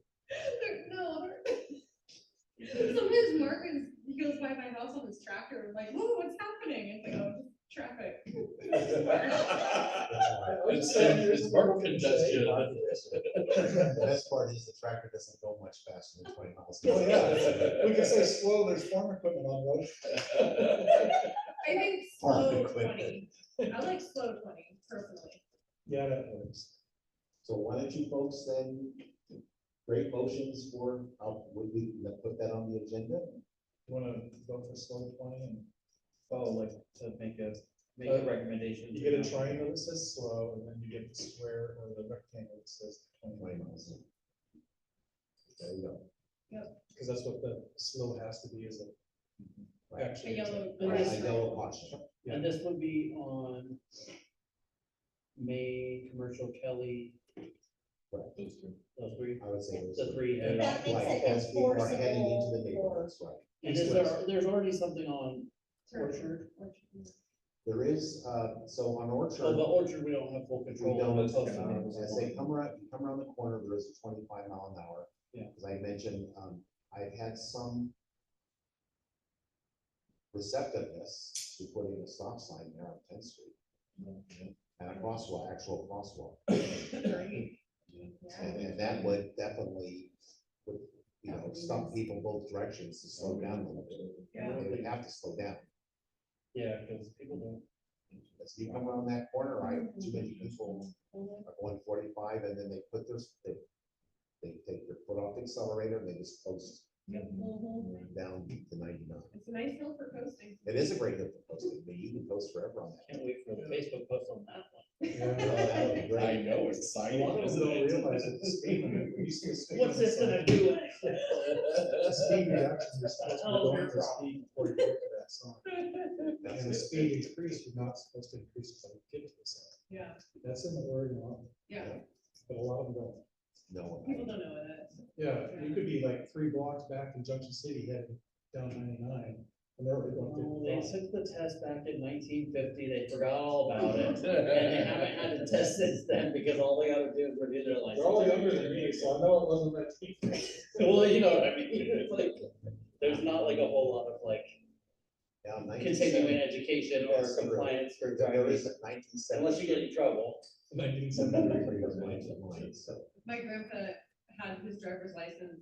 No, sometimes Mark he goes by my house on his tractor, and like, whoa, what's happening? It's like, oh, just traffic. It's market congestion. The best part is the tractor doesn't go much faster than 20 miles. an Oh, hour. yeah, we can say slow, there's farm equipment on road. I think Farm slow equipment. 20. I like slow 20 personally. Yeah, that works. So why don't you folks then create motions for, would we put that on the agenda? You wanna vote for slow 20 and Oh, like to make a recommendation. You get a triangle that says slow, and then you get the square or the rectangle that says 20 20 miles. There you go. because that's what the slow has to be, is a. Right. A Actually, yellow. And Right, this- a yellow caution. And this would be on May, Commercial, Kelly, Those two. those three, I would say. those the are- three But heads. that makes Right, it as people are heading into enforceable the for, neighborhoods, right. And is there's already something on Orchard? There is, so on Orchard. Oh, but Orchard, we don't have full We control. don't, of the posting neighbors as on. they come around, you come around the corner, there is a 25 mile an hour. Yeah. As I mentioned, I've had some receptiveness to putting a stop sign there on 10th Street. And a crosswalk, actual crosswalk. And that would definitely, would, you know, stop people both directions to slow down a little bit. Yeah. They would have to slow down. Yeah, because people don't. As you come around that corner, too many people are going 45 and then they put their, they take their foot off the accelerator and they just coast down to 99. It's a nice hill for coasting. It is a great hill for coasting, but you can coast forever on that. Can't wait for the Facebook post on that one. Oh, that would be great. I know, A exciting, lot of them isn't don't it? realize that the speed limit, when you see a speed What's limit this gonna sign, do? the speed reduction, you're supposed to Oh, go your into speed before you get to that sign. That's And the it. speed increase, you're not supposed to increase until you get to the sign. Yeah, That's in the Oregon law, yeah, but a lot of them don't. No, people don't know what that is. Yeah, you could be like 3 blocks back in Junction City heading down 99, and they're already Oh, going they 55. took the test back in 1950, they forgot all about it, and they haven't had a test since then, because all they gotta do is renew their license. They're all younger than me, so I know it wasn't that deep. Well, you know what I mean, it's like, there's not like a whole lot of like down continuing education or Yes, there is. compliance for There drivers, is a 1970. unless you get in trouble. 1973. So, My grandpa had his driver's license,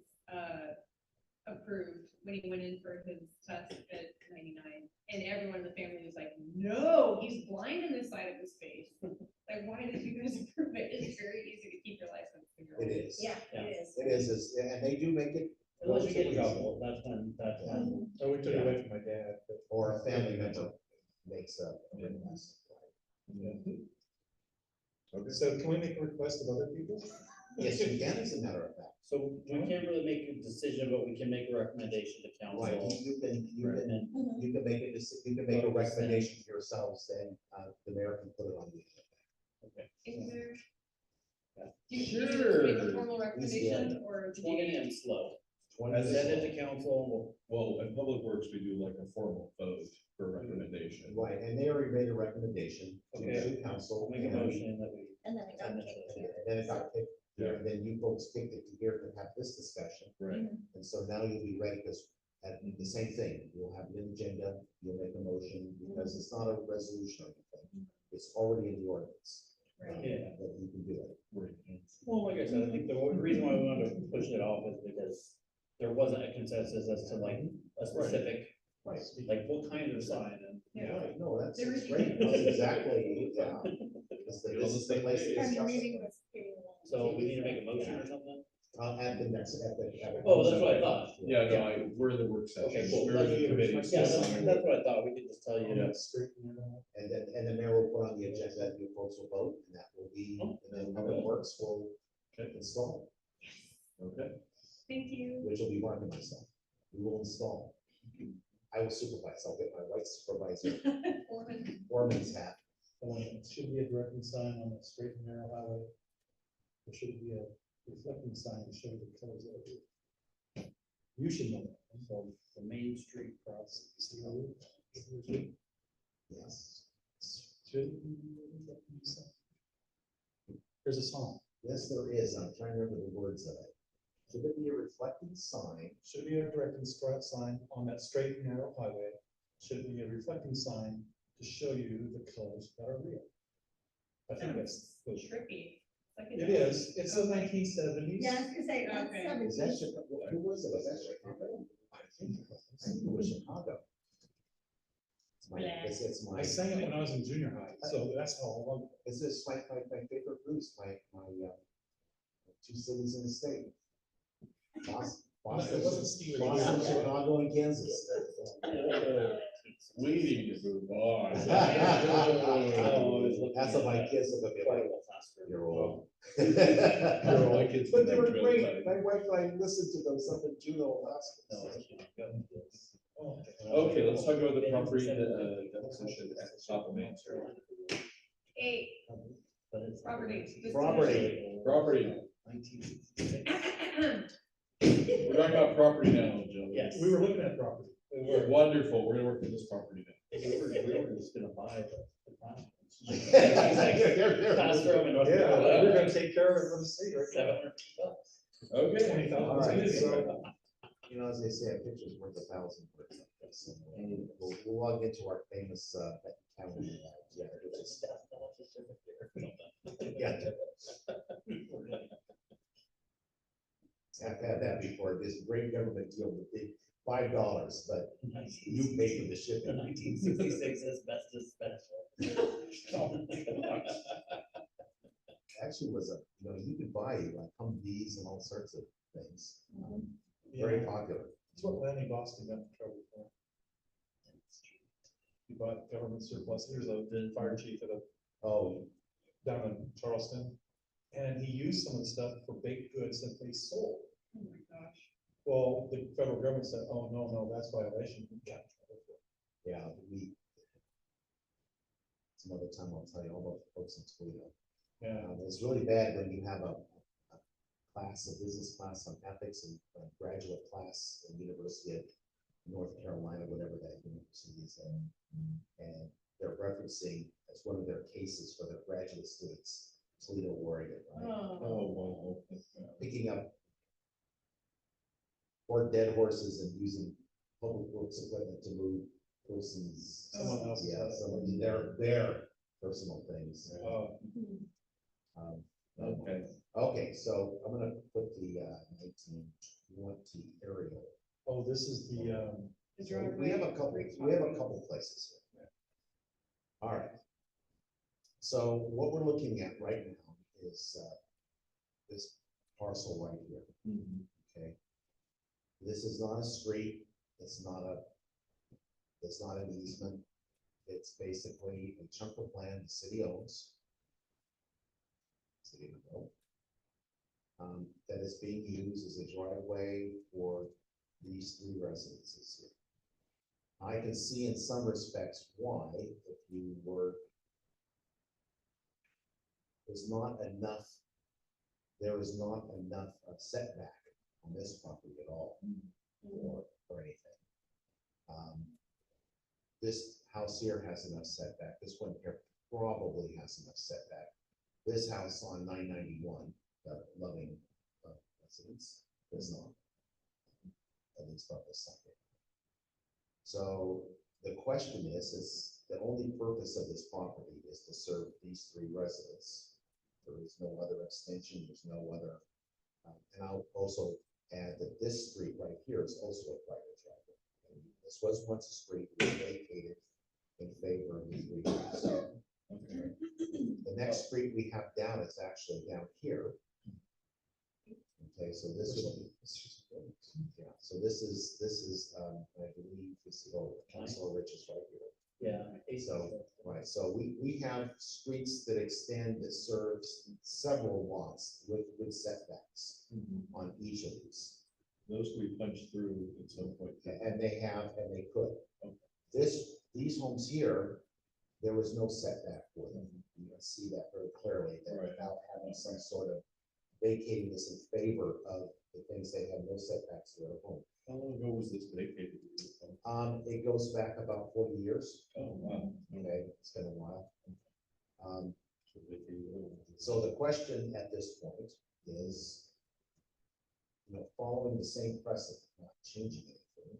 approved when he went in for his test at 99. And everyone in the family was like, no, he's blind in this side of his face. Like, why did you guys approve it? It's very easy to keep your license. when you're It old. is. Yeah, it is. It is, and they do make it. Unless you get in relatively trouble, that's when. Oh, we took it away from my dad, but. Or a family member makes a request. So can we make a request of other people? Yes, you can, as a matter of fact. So we can't really make a decision, but we can make a recommendation to Right, council. you can, And you can make a, you can make a recommendation to yourselves and, the mayor can put it on the agenda. Is there? Yeah. Do you need to make a Sure. formal recommendation or? do you 20 need- and slow. 20 As Send it to council. Well, in Public Works, we do like a formal vote for recommendation. Right, and they already made a recommendation to Okay. the council. Make a and- motion that we. And then it got send it kicked to- here. And then it got picked, Yeah. and then you folks picked it here to have this discussion. Right. And so now you'll be ready, because at the same thing, you'll have an agenda, you'll make a motion, because it's not a resolution or anything. It's already in the ordinance. Yeah. That you can do it. Right. Well, like I said, I think the reason why we wanted to push it off is because there wasn't a consensus as to like a specific, Right. like what kind of sign and. Yeah. Right, no, that's There that's is- great, that's exactly, yeah. This is the place to And the discuss meeting it. was pretty long. So we need to make a motion or something? At the next, at the. Oh, that's what I thought. Yeah, no, we're in the work session. Okay, cool. We're in the committee. Yeah, that's what I thought, we could just tell you. Yeah, straight, you know. And then, and the mayor will put on the agenda, you folks will vote, and that will be, and then Public Works will install, Okay. Thank you. which will be Mark and myself. We will install. I will supervise, I'll get my white supervisor, foreman's hat. It should be a directing sign on the straight and narrow highway. There should be a reflecting sign to show the colors of it. You should know that. So the Main Street cross. Yes. Should be a reflecting sign. There's a song. Yes, there is, I'm trying to remember the words of it. Should it be a reflecting sign? Should be a directing sign on that straight and narrow highway. Should be a reflecting sign to show you the colors that are real. I think that's, Trippy. Like it is, it's the 1970s. Yeah, I was gonna say, that's Okay. Is that 70s. Chicago? Who was it? Was that Chicago? I think it was Chicago. It's my, it's my. I sang it when I was in junior high, so that's how long. This is my favorite blues, my, two cities in the state. Boston, It wasn't Steely Boston, Dan. Chicago, and Kansas. We need to move on. That's what my kids look at me like, you're old. You're all kids But from they were Red great. Trail. My wife and I listened to them, something Juno last. Okay, let's talk about the property, deposition at the top of Main Street. 8, property. Property. We're talking about property now, Joe. Yes. We were looking at property. Wonderful, we're gonna work with this property now. We were just gonna buy the classroom. Classroom in North Yeah, Carolina. we're gonna take care of it for the city, right? $700. Okay. All $20,000. right, so, you know, as they say, a picture's worth 1,000 words. So, we'll log into our famous, calendar. Yeah, it's just- Yeah. I've had that before, this great government deal with the $5, but you pay for the shipping. 1966 asbestos special. Actually was a, you know, you could buy like Humvees and all sorts of things. Very Yeah, popular. that's what Lanny Boston got in trouble for. He bought government surplus, he was the fire chief at a, Oh, down in Charleston. And he used some of the stuff for baked goods that they sold. Oh my gosh. Well, the federal government said, oh, no, that's violation. He got in trouble for it. yeah, some other time I'll tell you all about the folks in Toledo. Yeah, It's really bad when you have a class, a business class on ethics and a graduate class in University of North Carolina, whatever that university is in. And they're referencing as one of their cases for their graduate students, Toledo, Oregon, right? Oh. wow. Picking up or dead horses and using public works equipment to move persons. Someone else's Yeah, stuff. their personal things. Um, Okay. Okay, so I'm gonna put the 1920 aerial. oh, this is the, The So we have a couple places here. All right. So what we're looking at right now is this parcel right here, Mhm. okay? This is not a street, it's not an easement. It's basically a chunk of land the city owns. City of Monroe. That is being used as a driveway for these three residences here. I can see in some respects why, if you were, there is not enough of setback on this property at all, or anything. This house here has enough setback, this one here probably has enough setback. This house on 991, the Loving residence, does not. At least on this side. So the question is the only purpose of this property is to serve these three residents. There is no other extension, there's no other, and I'll also add that this street right here is also a private driveway. And this was once a street, it was vacated in favor of these three houses. Okay. The next street we have down is actually down here. Okay, so this would be, yeah, so this is, I believe this is, oh, Councilor Rich is right here. Yeah. So, right, so we have streets that extend, that serves several lots with setbacks on each of these. Those we punched through at some point. And they could. These homes here, there was no setback for them. You can see that very clearly, that Right. without having some sort of vacating this in favor of the things, they have no setbacks to their home. How long ago was this vacated? It goes back about 40 years. Oh, wow. Okay, it's been a while. So the question at this point is, you know, following the same precedent, not changing anything,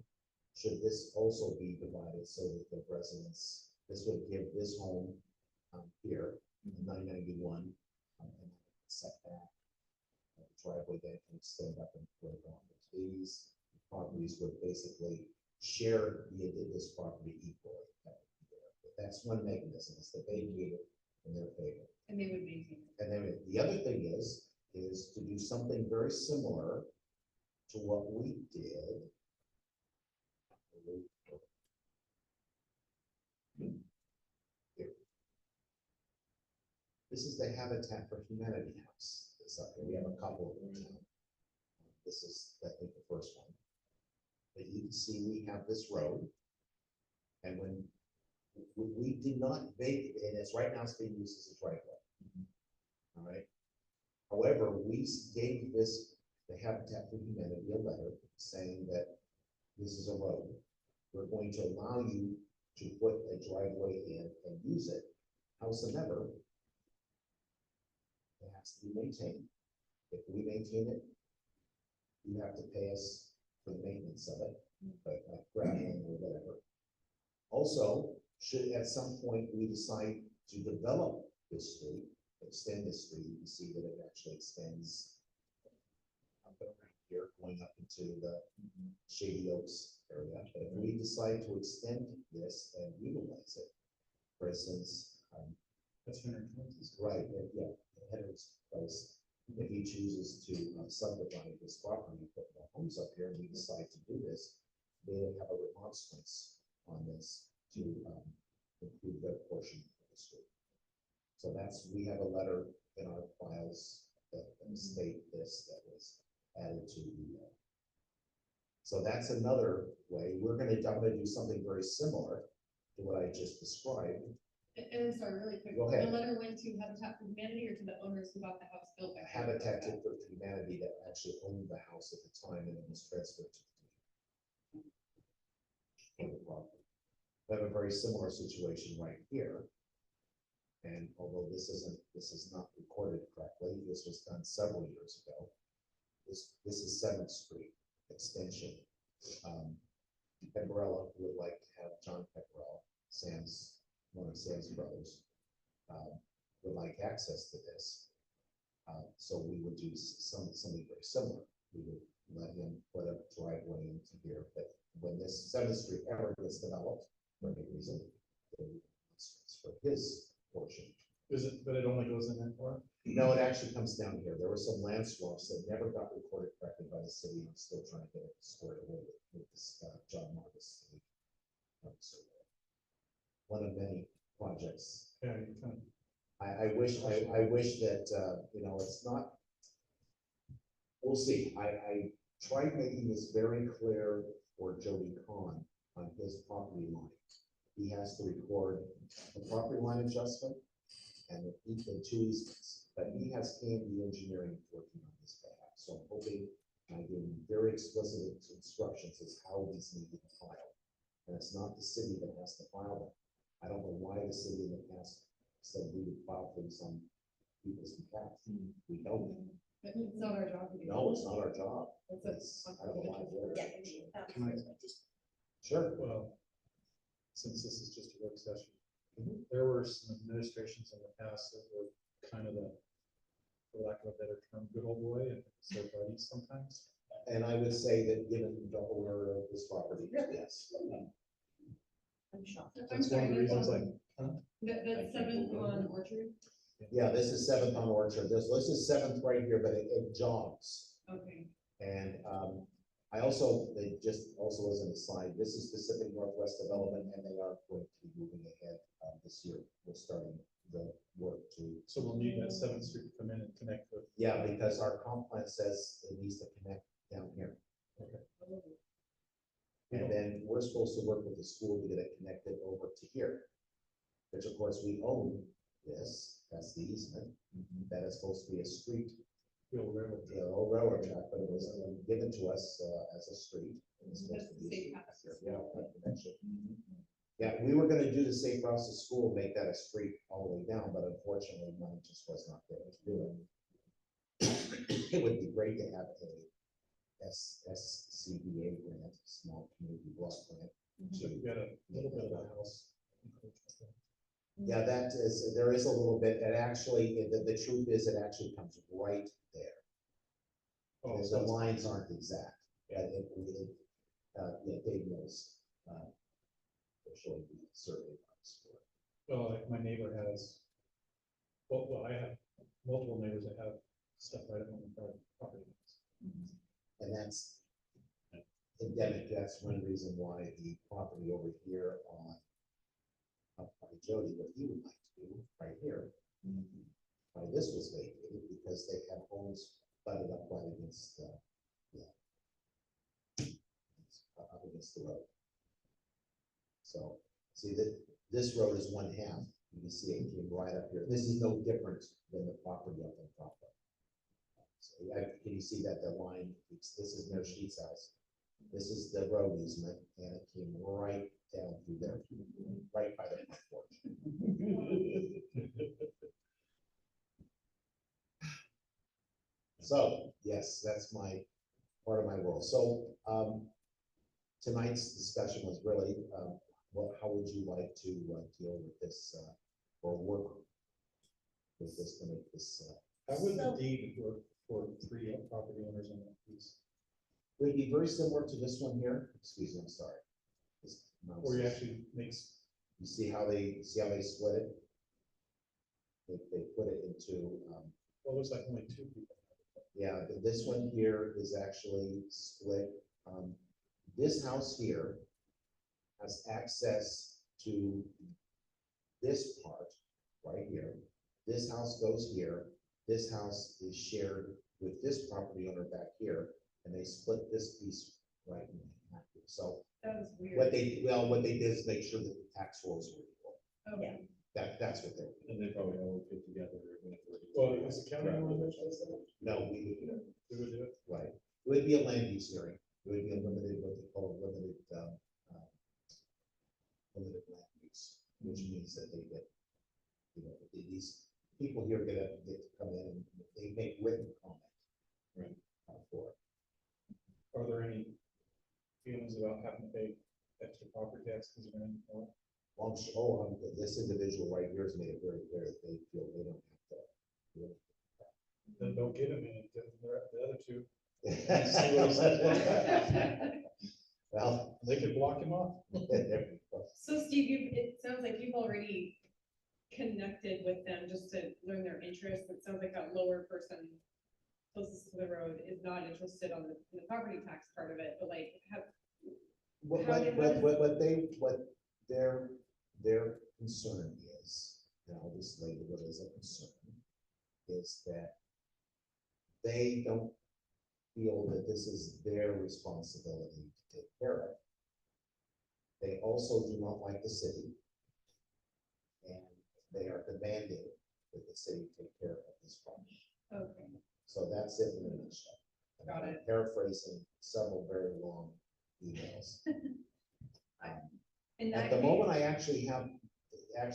should this also be divided so that the residents, this would give this home here, 991, and setback, driveway that can extend up and further on. These properties would basically share this property equally. But that's one mechanism, is to vacate it in their favor. And they would maintain it. And then the other thing is to do something very similar to what we did. This is the Habitat for Humanity house. It's up here. We have a couple of them now. This is, I think, the first one. But you can see we have this road. And when we did not make, and it's right now it's being used as a driveway. All right. However, we gave this, the Habitat for Humanity, a letter saying that this is a road. We're going to allow you to put a driveway in and use it. Howsoever, it has to be maintained. If we maintain it, you have to pay us for the maintenance of it, but like graveling or whatever. Also, should at some point we decide to develop this street, extend this street, you can see that it actually extends up and around here, going up into the Shady Oaks area. But if we decide to extend this and utilize it, for instance, That's Henry Clinton's. right, yeah, Henry's place, if he chooses to subdivide this property, put more homes up here, and we decide to do this, they will have a remonstrance on this to improve their portion of the street. So that's, we have a letter in our files that state this, that was added to the. So that's another way. I'm gonna do something very similar to what I just described. And I'm sorry, really quick. Go ahead. The letter went to Habitat for Humanity or to the owners who bought the house built by? Habitat for Humanity that actually owned the house at the time, and it was transferred to the property. We have a very similar situation right here. And although this is not recorded correctly, this was done several years ago. This is Seventh Street extension. Pepperella would like to have John Pepperell, one of Sam's brothers, would like access to this. So we would do something very similar. We would let him put a driveway into here, but when this Seventh Street ever gets developed, for any reason, it's for his portion. Is it, but it only goes in that far? No, it actually comes down here. There were some land swaps that never got recorded correctly by the city. I'm still trying to get it squared away with this, John Marcus. One of many projects. Yeah, you kind of, I wish that, it's not. We'll see. I tried making this very clear for Jody Kahn on his property line. He has to record the property line adjustment and the two easements, but he has Candy Engineering working on this behalf. So I'm hoping I give him very explicit instructions as how these need to be filed. And it's not the city that has to file them. I don't know why the city in the past said we would file things on people's behalf. We don't. But it's not our job to do. No, it's not our job. It's I don't know why. Yeah. can I just, Sure. well, since this is just a work session, Mhm. there were some administrations in the past that were kind of the, for lack of a better term, good old boy, and so buddies sometimes. And I would say that given the owner of this property, Really? yes. I'm shocked. I'm That's one of the sorry, reasons, that's like, the seventh on Orchard, Yeah, this is Seventh on Orchard. This is Seventh right here, but it jogs. okay. And I also, they just also as an aside, this is Pacific Northwest Development, and they are going to be moving ahead this year. We're starting the work to, so we'll need that Seventh Street to come in and connect with. yeah, because our comp plan says it needs to connect down here. And then we're supposed to work with the school to get it connected over to here. Which of course we own this, that's the easement, that is supposed to be a street, The old railroad. the old railroad track, but it was given to us as a street. And it's supposed That's to the be a safe street. path to Yeah, that connection. Yeah, we were gonna do the safe routes to school, make that a street all the way down, but unfortunately, money just was not there to do it. It would be great to have a SCBA grant, small community block grant. So we've got a little bit of a house. Yeah, that is, there is a little bit, and actually, the truth is, it actually comes right there. Oh, Because so the it's- lines aren't exact. Yeah, yeah, Dave knows. Showing the survey lines for it. Well, like my neighbor has, well, I have multiple neighbors that have stuff right up on the private property lines. And that's endemic. That's one reason why the property over here on up by Jody, what he would like to do right here why this was vacated, because they had homes butted up right against, up against the road. So, see that, this road is one half, you can see it came right up here, this is no different than the property up in front of. So, can you see that the line, this is Mayor Sheets' house, this is the road easement, and it came right down through there, right by the front porch. So, yes, that's my, part of my role. So, tonight's discussion was really, how would you like to deal with this, or work with this to make this, How would the So- deed work for three property owners on that piece? it would be very similar to this one here. Excuse me, I'm sorry. This mouse Where you is- actually makes, You see how they split it? They put it into, well, it looks like only two people. yeah, this one here is actually split. This house here has access to this part right here. This house goes here. This house is shared with this property owner back here, and they split this piece right in half. So That was what weird. what they did is make sure that the tax rolls were equal. Okay. That's what they're, And they probably all get together. Well, is the county one that does that? no, we would do it, Who would do it? right. It would be a land use hearing. It would be a limited, what they call a limited, limited land use, which means that they get, these people here get to come in and they make written comment. Right. For it. Are there any feelings about having to pay extra property taxes or anything? Or- Well, this individual right here has made it very clear that they feel they don't have to. do it. Then don't get them any, get the other two. Well, They could block him off. So Steve, it sounds like you've already connected with them just to learn their interests. It sounds like that lower person closest to the road is not interested in the property tax part of it, but like, What their concern is, and I'll just label it as a concern, is that they don't feel that this is their responsibility to take care of. They also do not like the city. And they are demanding that the city take care of this problem. okay, So that's it in a nutshell. And Got I'm it. Paraphrasing several very long emails. in At that the moment, case, I actually have, I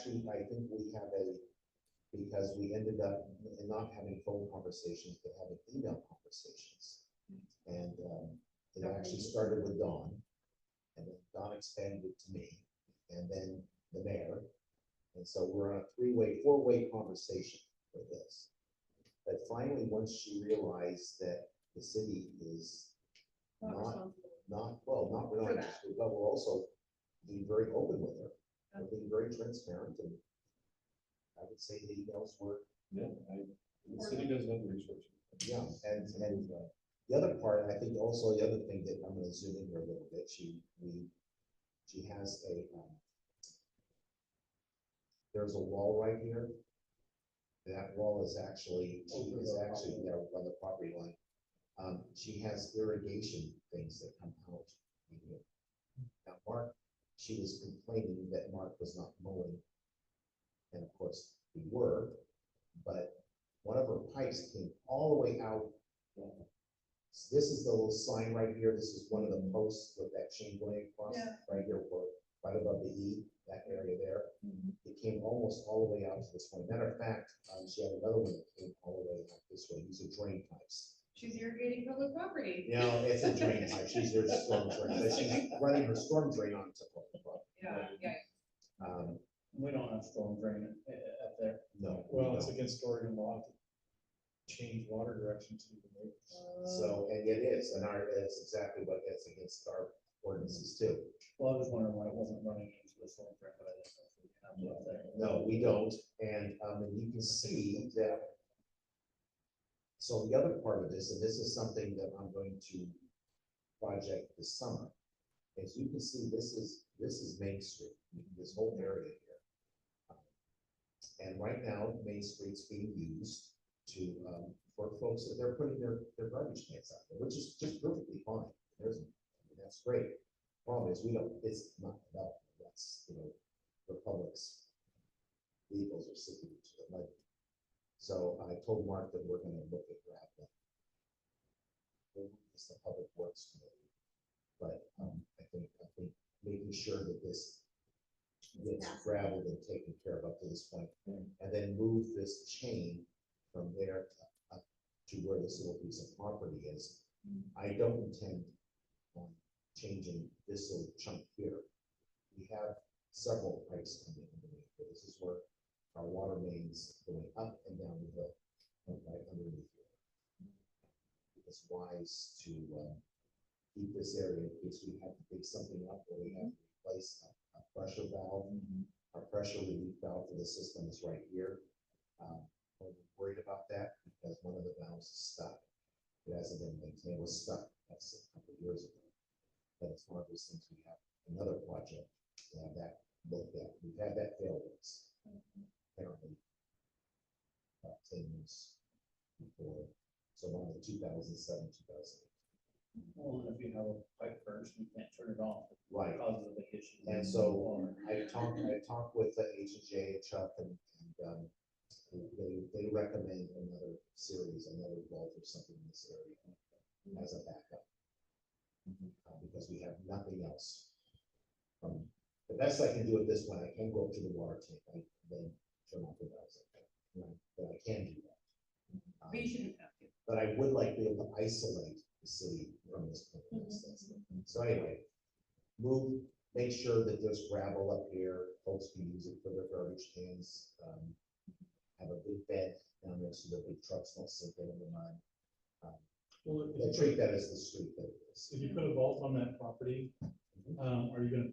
think we have because we ended up not having phone conversations, but having email conversations. And it actually started with Dawn, and then Dawn expanded it to me, and then the mayor. And so we're on a four-way conversation with this. But finally, once she realized that the city is not not responsible. not For really, that. but we're also being very open with her. We're being very transparent, and I would say the emails were, Yeah, the city doesn't have the resources. yeah, and the other part, I think also the other thing that I'm gonna zoom in here a little bit, she has there's a wall right here. That wall is actually there on the property line. She has irrigation things that come out in here. Now, Mark, she was complaining that Mark was not mowing. And of course, we were, but one of her pipes came all the way out. So this is the little sign right here. This is one of the posts with that chain going across, Yeah. right here, right above the E, that area there. It came almost all the way out to this point. Matter of fact, she had another one that came all the way out this way. These are drain pipes. She's irrigating public property. You know, it's a drain pipe. She's her storm drain, but she's running her storm drain onto public property. Yeah. We don't have storm drain up there. No, we Well, it's don't. against Oregon law to change water direction to the neighbors. So, and it is, and it's exactly what it's against our ordinances too. Well, I was wondering why it wasn't running into the storm drain, but I didn't know if we have it up there. No, we don't, and you can see that. So the other part of this, and this is something that I'm going to project this summer, as you can see, this is Main Street, this whole area here. And And right now, Main Street's being used to, for folks that they're putting their garbage cans out there, which is just perfectly fine. There's, I mean, that's great. Problem is, it's not developed, that's, the public's vehicles are sitting to the mud. So I told Mark that we're gonna look at gravel. It's the Public Works Committee. But, I think making sure that this gets gravelled and taken care of up to this point, and then move this chain from there up to where this little piece of property is. I don't intend on changing this little chunk here. We have several pipes coming underneath, but this is where our water mains going up and down the hill, right underneath here. It's wise to keep this area in case we have to dig something up or we have to replace a pressure valve. Our pressure relief valve for the system is right here. We're worried about that because one of the valves is stuck. It hasn't been maintained, it was stuck, that's a couple of years ago. But it's one of those things we have another project to have that looked at. We've had that fail once. Apparently. About 10 years before, so around the 2007, 2008. Well, if you have a pipe burst, you can't turn it off. Right. Causes a big issue. And so I talked with the H&J and Chuck and they recommend another series, another vault or something in this area as a backup. Because we have nothing else. The best I can do at this point, I can go up to the water tank, then turn off the valves. But I can do that. But you shouldn't have to. But I would like to be able to isolate the city from this. So anyway, make sure that there's gravel up here, folks can use it for their garbage cans. Have a good bed down there so that the trucks don't sink in the mud. Well, They treat that as the street that it is. if you put a vault on that property, are you gonna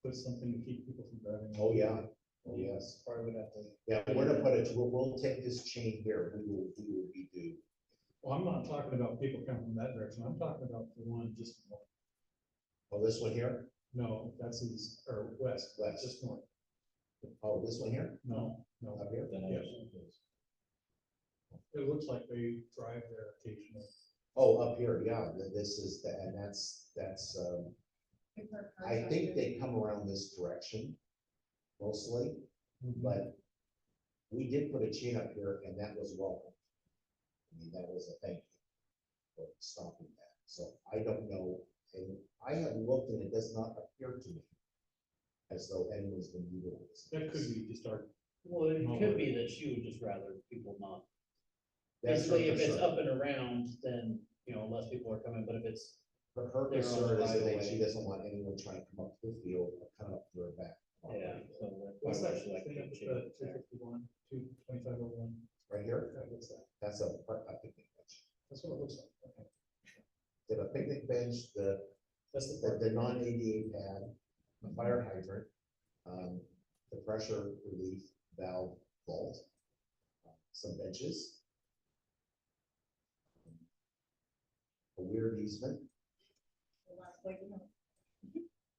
put something to keep people from driving? Oh, yeah, oh, yes. Probably would have to. Yeah, we're gonna put it, we'll take this chain here, we will redo. Well, I'm not talking about people coming from that direction, I'm talking about the one just north. Oh, this one here? No, that's east, or west, West. just north. Oh, this one here? No, Up here? Yes. It looks like they drive there occasionally. Oh, up here, yeah, this is, and that's, Like for a car I think shop. they come around this direction mostly, but we did put a chain up here and that was welcome. I mean, that was a thank you for stopping that. So I don't know, and I have looked and it does not appear to me as though anyone's been utilizing. That could be just our, Well, it could be that she would just rather people not. That's her Basically, if it's concern. up and around, then, less people are coming, but if it's, Her They're on the concern is right that of she way. doesn't want anyone trying to come up to the field or come up to her back. yeah. so that's what's why that she like thing to up at change the it two there. fifty-one, 22501? Right here, What's that? that's a picnic bench. That's what it looks like, okay. They have a picnic bench, That's the part. the non-ADA pad, a fire hydrant, the pressure relief valve vault, some benches, a weird easement,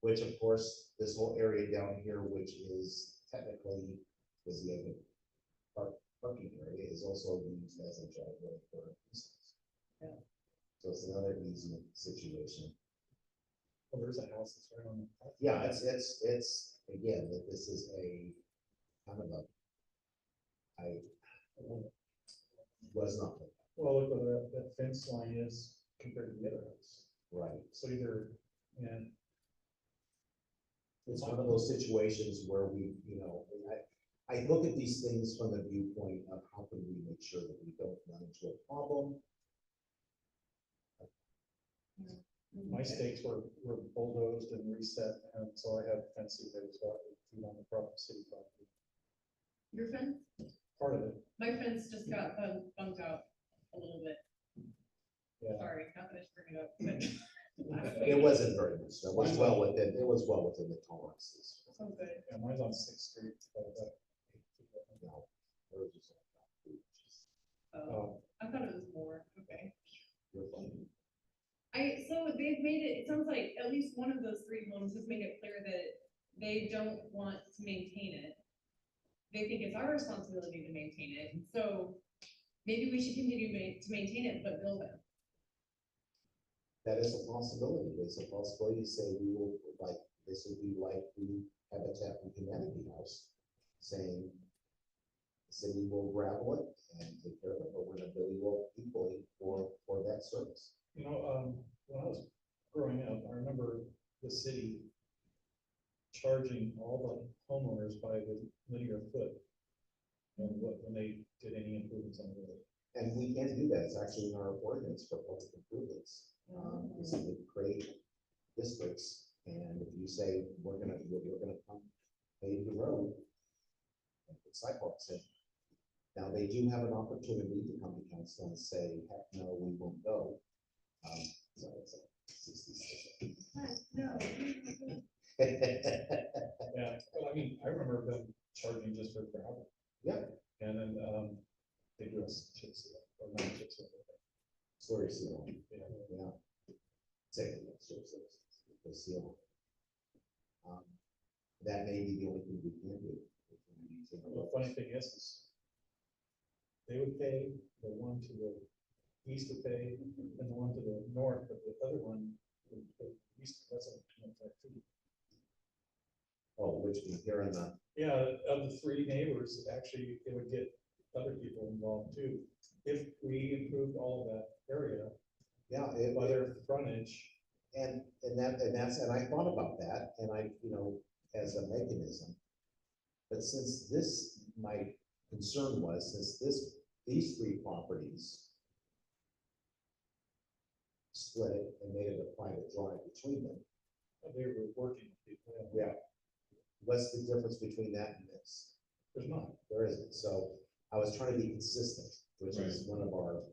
which of course, this whole area down here, which is technically is the other parking area, is also used as a driveway for business. Yeah. So it's another easement situation. Oh, there's a house that's right on the. Yeah, it's, again, that this is a kind of a, I was not, Well, look where that fence line is compared to the other house. right. So either, yeah, It's one of those situations where we, I look at these things from the viewpoint of how can we make sure that we don't run into a problem. my stakes were bulldozed and reset, and so I have fencing there as well, on the property, city property. Your fence, Part of it, my fence just got bumped out a little bit. yeah. Sorry, not that I should bring it up, but. It wasn't very much, it was well within the tolerances. Sounds good. Yeah, mine's on Sixth Street. but, No, it was just like that. Oh, I thought it was more, okay. You're fine. So they've made it sounds like at least one of those three homes has made it clear that they don't want to maintain it. they think it's our responsibility to maintain it, so maybe we should continue to maintain it, but build it. That is a possibility. It's a possibility to say we will, like, this would be like the Habitat for Humanity house, saying the city will gravel it and take care of it, but we're gonna bill you all equally for that service. You know, when I was growing up, I remember the city charging all the homeowners by the linear foot. And when they did any improvements on the road. And we can't do that. It's actually in our ordinance for public improvements. Is to create districts, and if you say, we're gonna come pave the road. And put sidewalks in. Now, they do have an opportunity to come to council and say, heck, no, we won't go. So it's a 66. No. Yeah, well, I mean, I remember them charging just for gravel. Yeah. And then, they do a chip seal, or not chip seal. Story seal, Yeah. yeah. Same, the seal. That may be the only thing we can do. The funny thing is they would pay, the one to the east would pay, and the one to the north, but the other one would pay east, that's a 25 feet. Oh, which we hear in the, Yeah, of the three neighbors, actually, it would get other people involved too. If we improved all of that area yeah, by their frontage, and I thought about that, and I, you know, as a mechanism. But since this, my concern was, these three properties split it and made it a private drive between them, they were working with people. yeah. What's the difference between that and this? There's not. There isn't, so I was trying to be consistent, which is one of our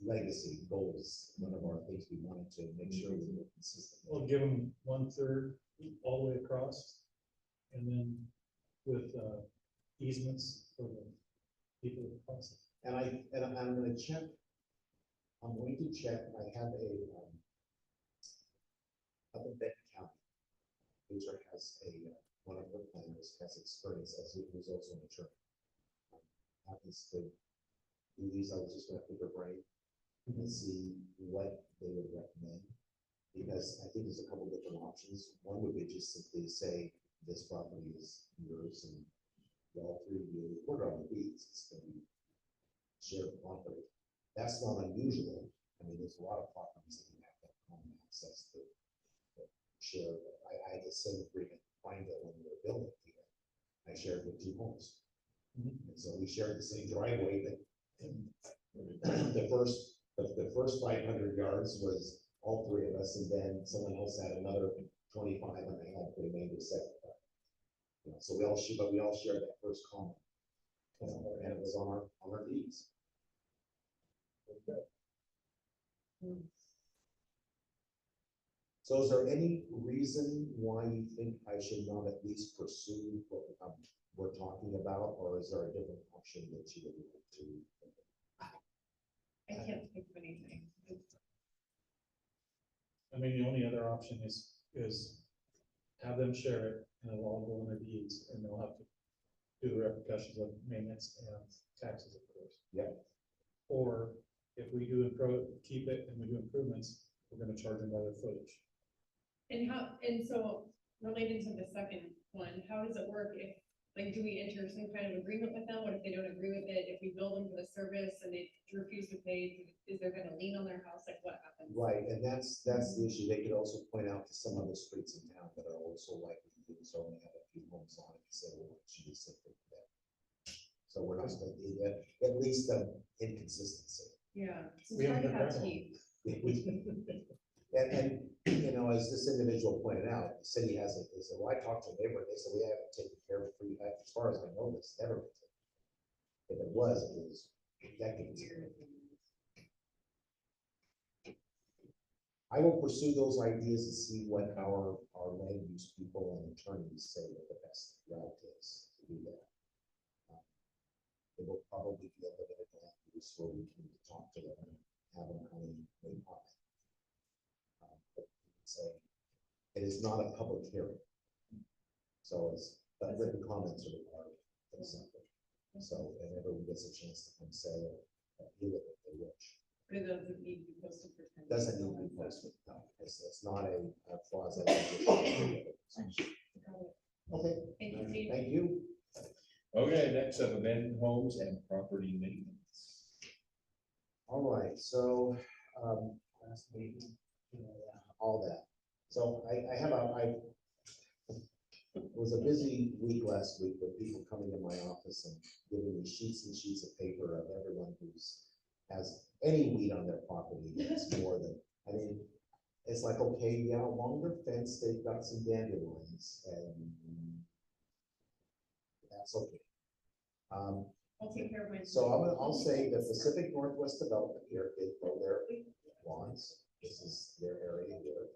legacy goals, one of our things we wanted to make sure we were consistent. We'll give them 1/3 all the way across, and then with easements for the people across. And I'm gonna check, I'm going to check, I have a, up in Benton County, Luther has one of her planners has experience as who's also an attorney. Happens to do these, I was just gonna pick her brain and see what they would recommend. Because I think there's a couple different options. One would be just simply say, this property is yours and all three of you, we're on the deeds, it's gonna be shared property. That's not unusual. I mean, there's a lot of properties that you have to have common access to share. I had the same agreement, find it when we were building here. I shared with two homes. And so we shared the same driveway, but the first 500 yards was all three of us, and then someone else had another 25, and they had the remainder 75. You know, so we all shared that first common. And it was on our deeds. So is there any reason why you think I should not at least pursue what we're talking about, or is there a different option that you would like to? I can't think of anything. I mean, the only other option is have them share it, and it'll all go in their deeds, and they'll have to do the repercussions of maintenance and taxes, of course. Yeah. Or if we keep it and we do improvements, we're gonna charge them by their footage. And so related to the second one, how does it work if, like, do we enter some kind of agreement with them? What if they don't agree with it? If we bill them for the service and they refuse to pay, is there gonna lien on their house? Like, what happens? Right, and that's the issue. They could also point out to some other streets in town that are also likely to do so, only have a few homes on it, and say, well, it should be something for that. So we're not going to do that, at least inconsistency. Yeah, We it's hard to haven't have heard teeth. And, you know, as this individual pointed out, the city has it, they said, well, I talked to a neighbor, they said, we haven't taken care of it for you, as far as I know, this never been taken. If it was decades ago. I will pursue those ideas and see what our land use people and attorneys say what the best route is to do that. It will probably be a limited land use where we can talk to them and have them come and make comment. But say, it is not a public hearing. So as but written comments are required for something. So, and everyone gets a chance to come say it, feel it if they wish. But it doesn't need to be posted for 10 days. Doesn't need to be posted, no, it's not a clause. that we just- Okay, Thank you, Steve. thank you. Okay, next up, abandoned homes and property maintenance. All right, so, last meeting, all that. So I have it was a busy week last week with people coming to my office and giving me sheets and sheets of paper of everyone has any weed on their property that's more than, I mean, it's like, okay, yeah, along their fence, they've got some dandelions and that's okay. I'll take care of my. So I'll say the Pacific Northwest Development here, they grow their lawns. This is their area here.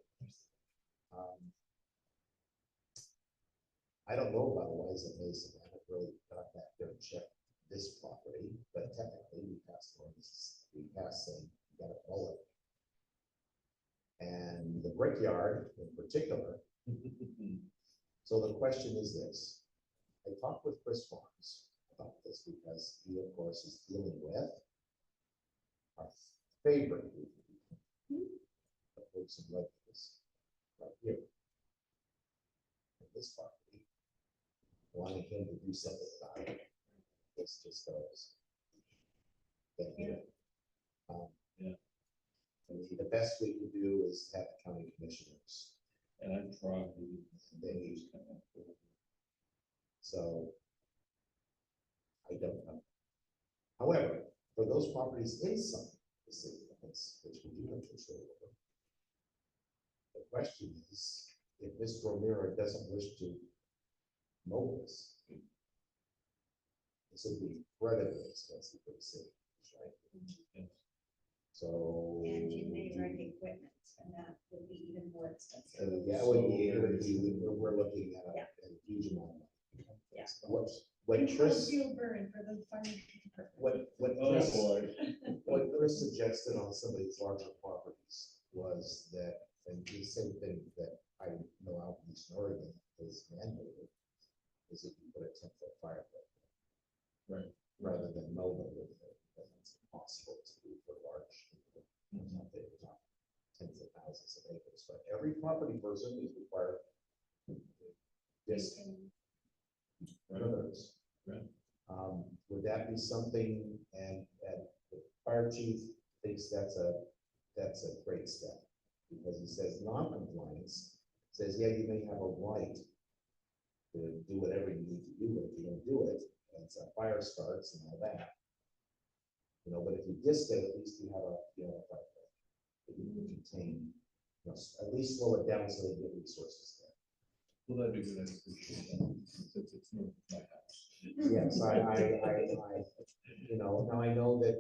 I don't know about Eliza Mason. I haven't really got back there and checked this property, but technically we passed saying you got a bullet. And the brickyard in particular. So the question is this. I talked with Chris Farms about this because he, of course, is dealing with our favorite Oaks and Redwoods right here. And this property, wanting him to do something about it. This just goes. Thank you. Yeah. I mean, the best we can do is have the county commissioners. And I've tried. So I don't know. However, for those properties inside the city limits, which we do have control over, the question is, if Mr. Romero doesn't wish to mow this, this would be incredibly expensive for the city, right? So. And you may rent equipment, and that would be even more expensive. Yeah, we're looking at a huge amount of money. Yeah. What Chris, Fuel burn for the fire. what Oh, Chris, boy. what Chris suggested on some of these larger properties was that, and the same thing that I know out in Eastern Oregon is mandated, is if you put a 10-foot fire pit. Right. Rather than mobile with it, because it's impossible to do for large. Not that it's not tens of thousands of acres, but every property person is required. This. Others. Right. Would that be something, and the fire chief thinks that's a great step, because he says non-compliance, says, yeah, you may have a right to do whatever you need to do, but if you don't do it, and a fire starts and all that. You know, but if you dissed it, at least you have a fire pit that you can contain, at least slow it down so they get resources there. Well, that'd be good, I appreciate that, since it's north of my house. Yes, now I know that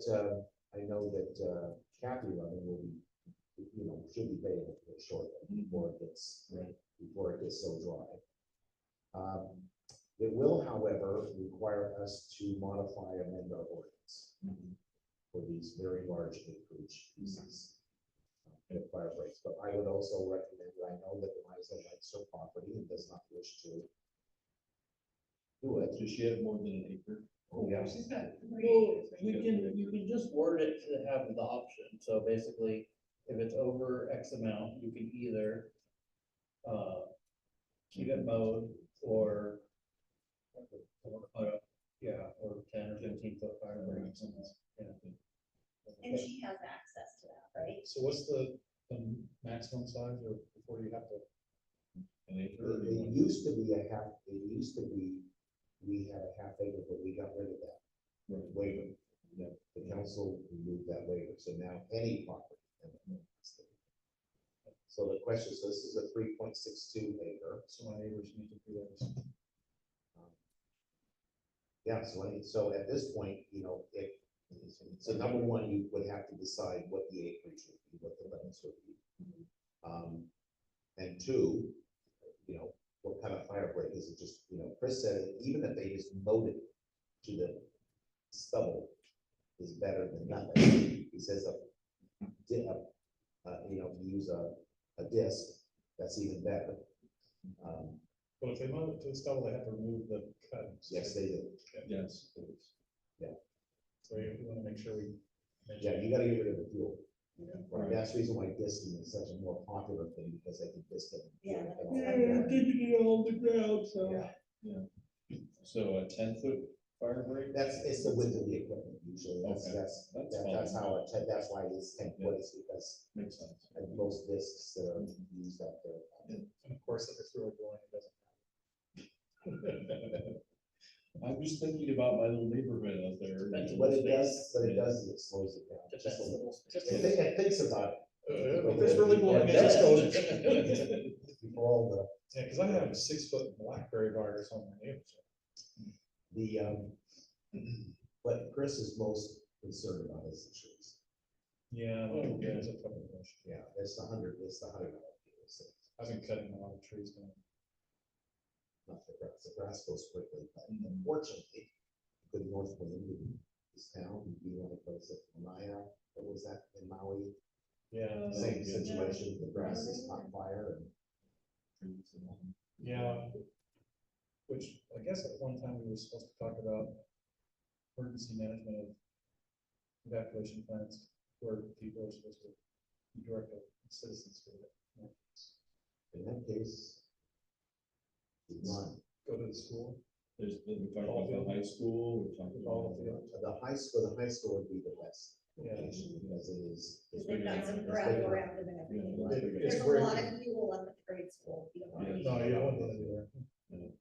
Kathy Loving will be, should be available for shortly before it gets so dry. It will, however, require us to modify and amend our ordinance for these very large acreage pieces. And fire breaks, but I would also recommend, I know that Eliza likes her property and does not wish to do it. Does she have more than an acre? Oh, yeah. She's got Well, you can just word it to have the option, so basically, if it's over X amount, you can either keep it mowed or or 10 or 15-foot fire breaks. And she has access to that, right? So what's the maximum size or before you have to? An acre? It used to be we had a half acre, but we got rid of that waiver. Yeah. The council removed that waiver, so now any property. So the question, so this is a 3.62 acre. So my neighbors need to do this. Yeah, so at this point, so number one, you would have to decide what the acreage would be, what the limits would be. And two, what kind of fire break is it? Just, Chris said, even if they just mowed it to the stubble is better than nothing. He says, if you use a disc, that's even better. But if they mount it to the stubble, they have to remove the cuts. Yes, they do. Yes, please. So we want to make sure we. Yeah, you gotta get rid of the fuel. Yeah. Right, that's the reason why disking is such a more popular thing, because they can disk it. Yeah. Keeping it all on the ground, Yeah, So a 10-foot fire break? it's the width of the equipment usually, Okay, that's that's fine. how, that's why it's 10 foot, is because Makes sense. most disks that are used out there. And of course, if it's really blowing, it doesn't. I'm just thinking about my little neighborhood out there. What it does is it slows it down. Just a little. It thinks about If it's really blowing, it just goes. before all Yeah, because I have 6-foot blackberry virus on my neighbors. what Chris is most concerned about is the trees. Yeah, Oh, yeah. there's a couple of those. Yeah, it's the $100. I've been cutting a lot of trees down. Not the grass goes quickly, but unfortunately, the north wind in this town, you want to place it in Maya, what was that in Maui? Yeah. Same situation, the grass is on fire and. Yeah. Which I guess at one time we were supposed to talk about emergency management of evacuation plans where people are supposed to direct citizens to it. In that case, none. Go to the school. We talked about the high school, we talked All about. of it. The high school would be the best Yeah. location, because it is. Because they've got some gravel around them and everything. Yeah. It's There's a where- lot of fuel up at the grade school. You don't want to be- No, you don't want to do that.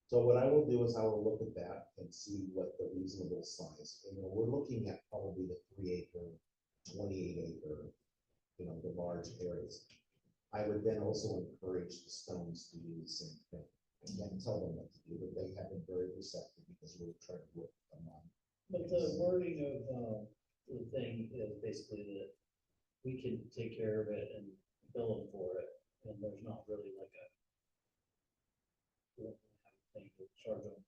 So what I will do is I will look at that and see what the reasonable size, we're looking at probably the 3-acre, 28-acre, the large areas. I would then also encourage the Stones to do the same thing. I can't tell them what to do, but they have been very receptive because we're trying to work with them on. But the wording of, the thing is basically that we can take care of it and bill them for it, and there's not really like a. Thing to charge them.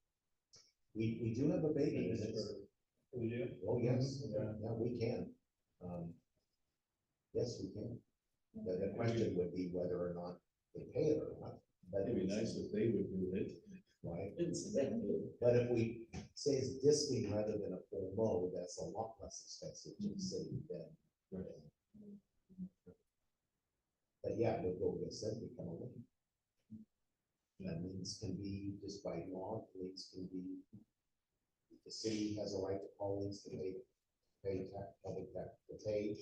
We do have a baby. fees for- We do? Oh, yes, Yeah. yeah, we can. Yes, we can. The question would be whether or not they pay it or not. But It'd be nice if they would do it. Right, Incidentally. but if we say it's disking rather than a full mow, that's a lot less expensive to the city than. But yeah, we'll go against them, we come along. That means can be just by law, liens can be. The city has a right to call liens to pay tax, public tax, to pay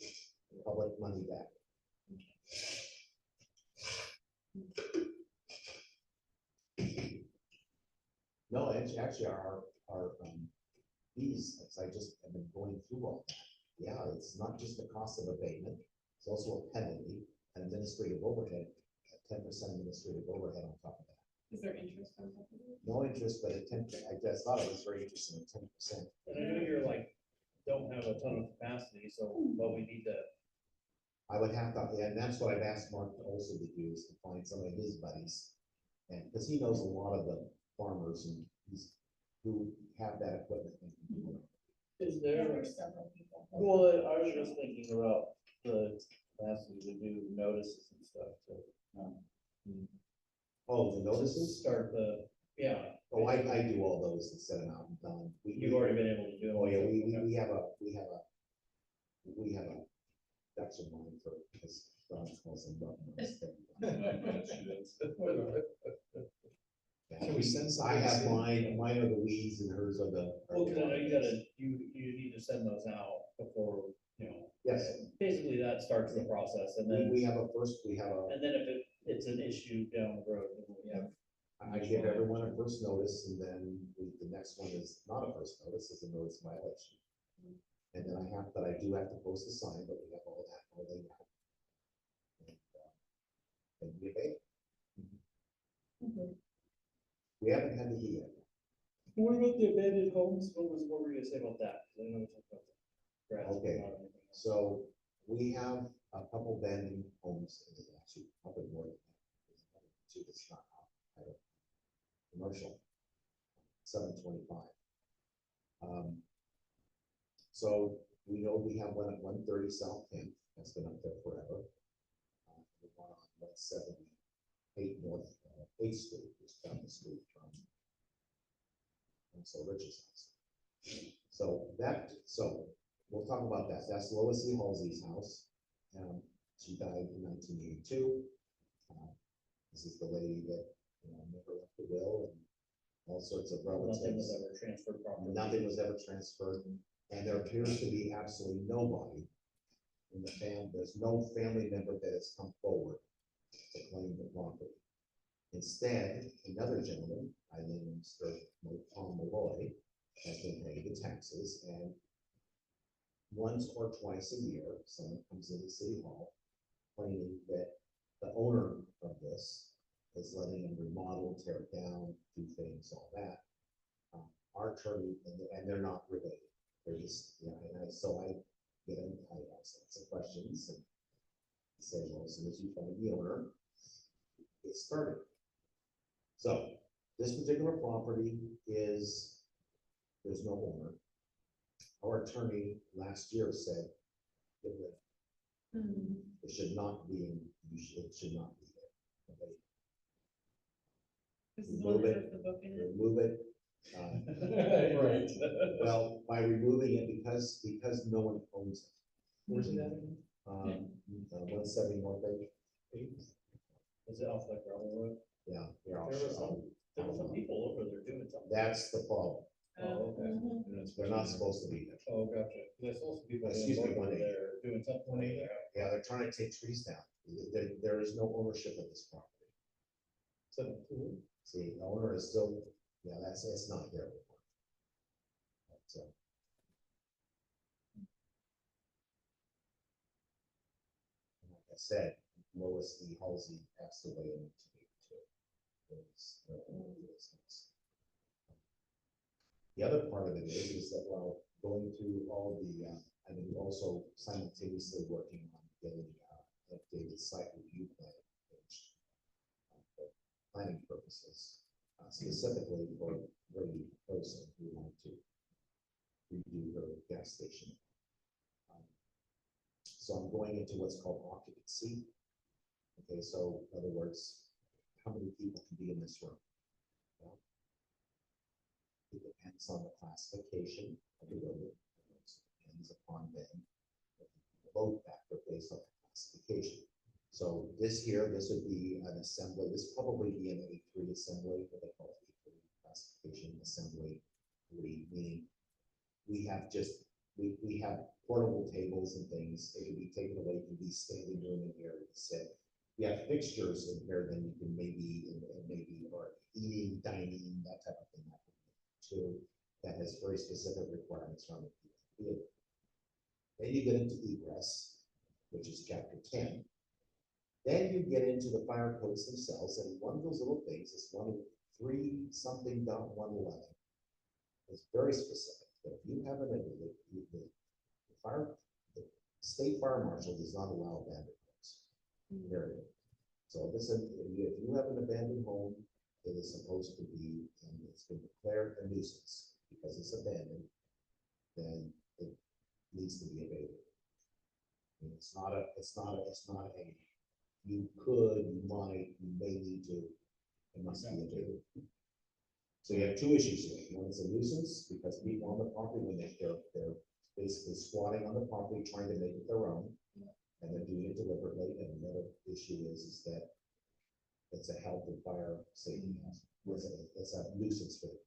public money back. No, it's actually our fees, as I just have been going through all that. Yeah, it's not just the cost of abatement, it's also a penalty, an administrative overhead, 10% administrative overhead on top of that. Is there interest on top of it? No interest, but at 10, I just thought it was very interesting, at 10%. And I know you're like, don't have a ton of capacity, so, but we need to. I would have to, and that's what I've asked Mark also to do, is to find some of his buddies. And, because he knows a lot of the farmers and he's, who have that equipment. and can do it. Is There there, are several people. well, I was just thinking about the capacity to do notices and stuff to. Oh, the notices? Start the, yeah. Oh, I do all those and set them out and done. You've already been able to do it. Oh, yeah, we have a, that's a line for, because Don calls them. Can we send I have something? mine are the weeds and hers are the. Well, cause I know you need to send those out before, Yes, basically that starts the process and we then, have a first, we have a, and then if it's an issue down the road, then we have. I give everyone a first notice and then the next one is not a first notice, it's a notice violation. And then I do have to post a sign, but we have all that, all they have. And we pay. We haven't had the heat yet. What about the abandoned homes? What were you gonna say about that? 'Cause I know we talked about the grass, but Okay. not anything else. So we have a couple abandoned homes, and there's actually probably more than that. There's another two that's not commercial, 725. So we know we have one at 130 South 10th, that's been up there forever. The one on 170 Eighth Street, just down the street from. And so Rich's house. So we'll talk about that. That's Lois E. Halsey's house. She died in 1982. This is the lady that, never left the will and all sorts of relatives. Nothing was ever transferred properly. Nothing was ever transferred, and there appears to be absolutely nobody in the family, there's no family member that has come forward to claim the property. Instead, another gentleman, I named Mr. Tom Malloy, has been paying the taxes, and once or twice a year, someone comes into City Hall claiming that the owner of this is letting them remodel, tear it down, do things, all that. Our attorney, and they're not related, they're just, so I get them, I ask lots of questions and say, well, as soon as you find the owner, get started. So this particular property is, there's no owner. Our attorney last year said that it should not be in, it should not be there. Okay, This is one that has the book in it. remove it. Right. Well, by removing it, because no one owns it. Where's it at? 170 North Bay. Is it off like gravel road? Yeah, yeah. There were some people over there doing something. That's the problem. Oh, okay. They're not supposed to be there. Oh, gotcha. There's also people Excuse me, over 180. there doing something. Yeah, they're trying to take trees down. There is no ownership of this property. See, the owner is still, it's not there anymore. So. Like I said, Lois E. Halsey passed away in 1982. The other part of it is that while going through all the, also simultaneously working on getting updated site review plan, which, for planning purposes, specifically for Brady Person, who wanted to redo her gas station. So I'm going into what's called occupancy. Okay, so in other words, how many people can be in this room? Well, it depends on the classification of the building. It depends upon them. The load factor based on the classification. So this would be an assembly. This would probably be an A3 assembly, what they call A3 classification assembly. Meaning we have we have portable tables and things. It can be taken away, it can be standing room in here to sit. We have fixtures in here, then you can maybe or eating, dining, that type of thing. Too, that has very specific requirements from it. Then you get into egress, which is chapter 10. Then you get into the fire codes themselves, and one of those little things is 1.3 something dot 111. It's very specific. But if you have the state fire marshal does not allow abandoned homes. Period. So this is, if you have an abandoned home, it is supposed to be, and it's been declared a nuisance because it's abandoned, then it needs to be abated. And it's not a, you could, you might, you may need to, it must be abated. So you have two issues here. One is a nuisance because people on the property, when they're basically squatting on the property, trying to make it their own, and they're doing it deliberately. And another issue is that it's a health and fire safety hazard. It's a nuisance for them.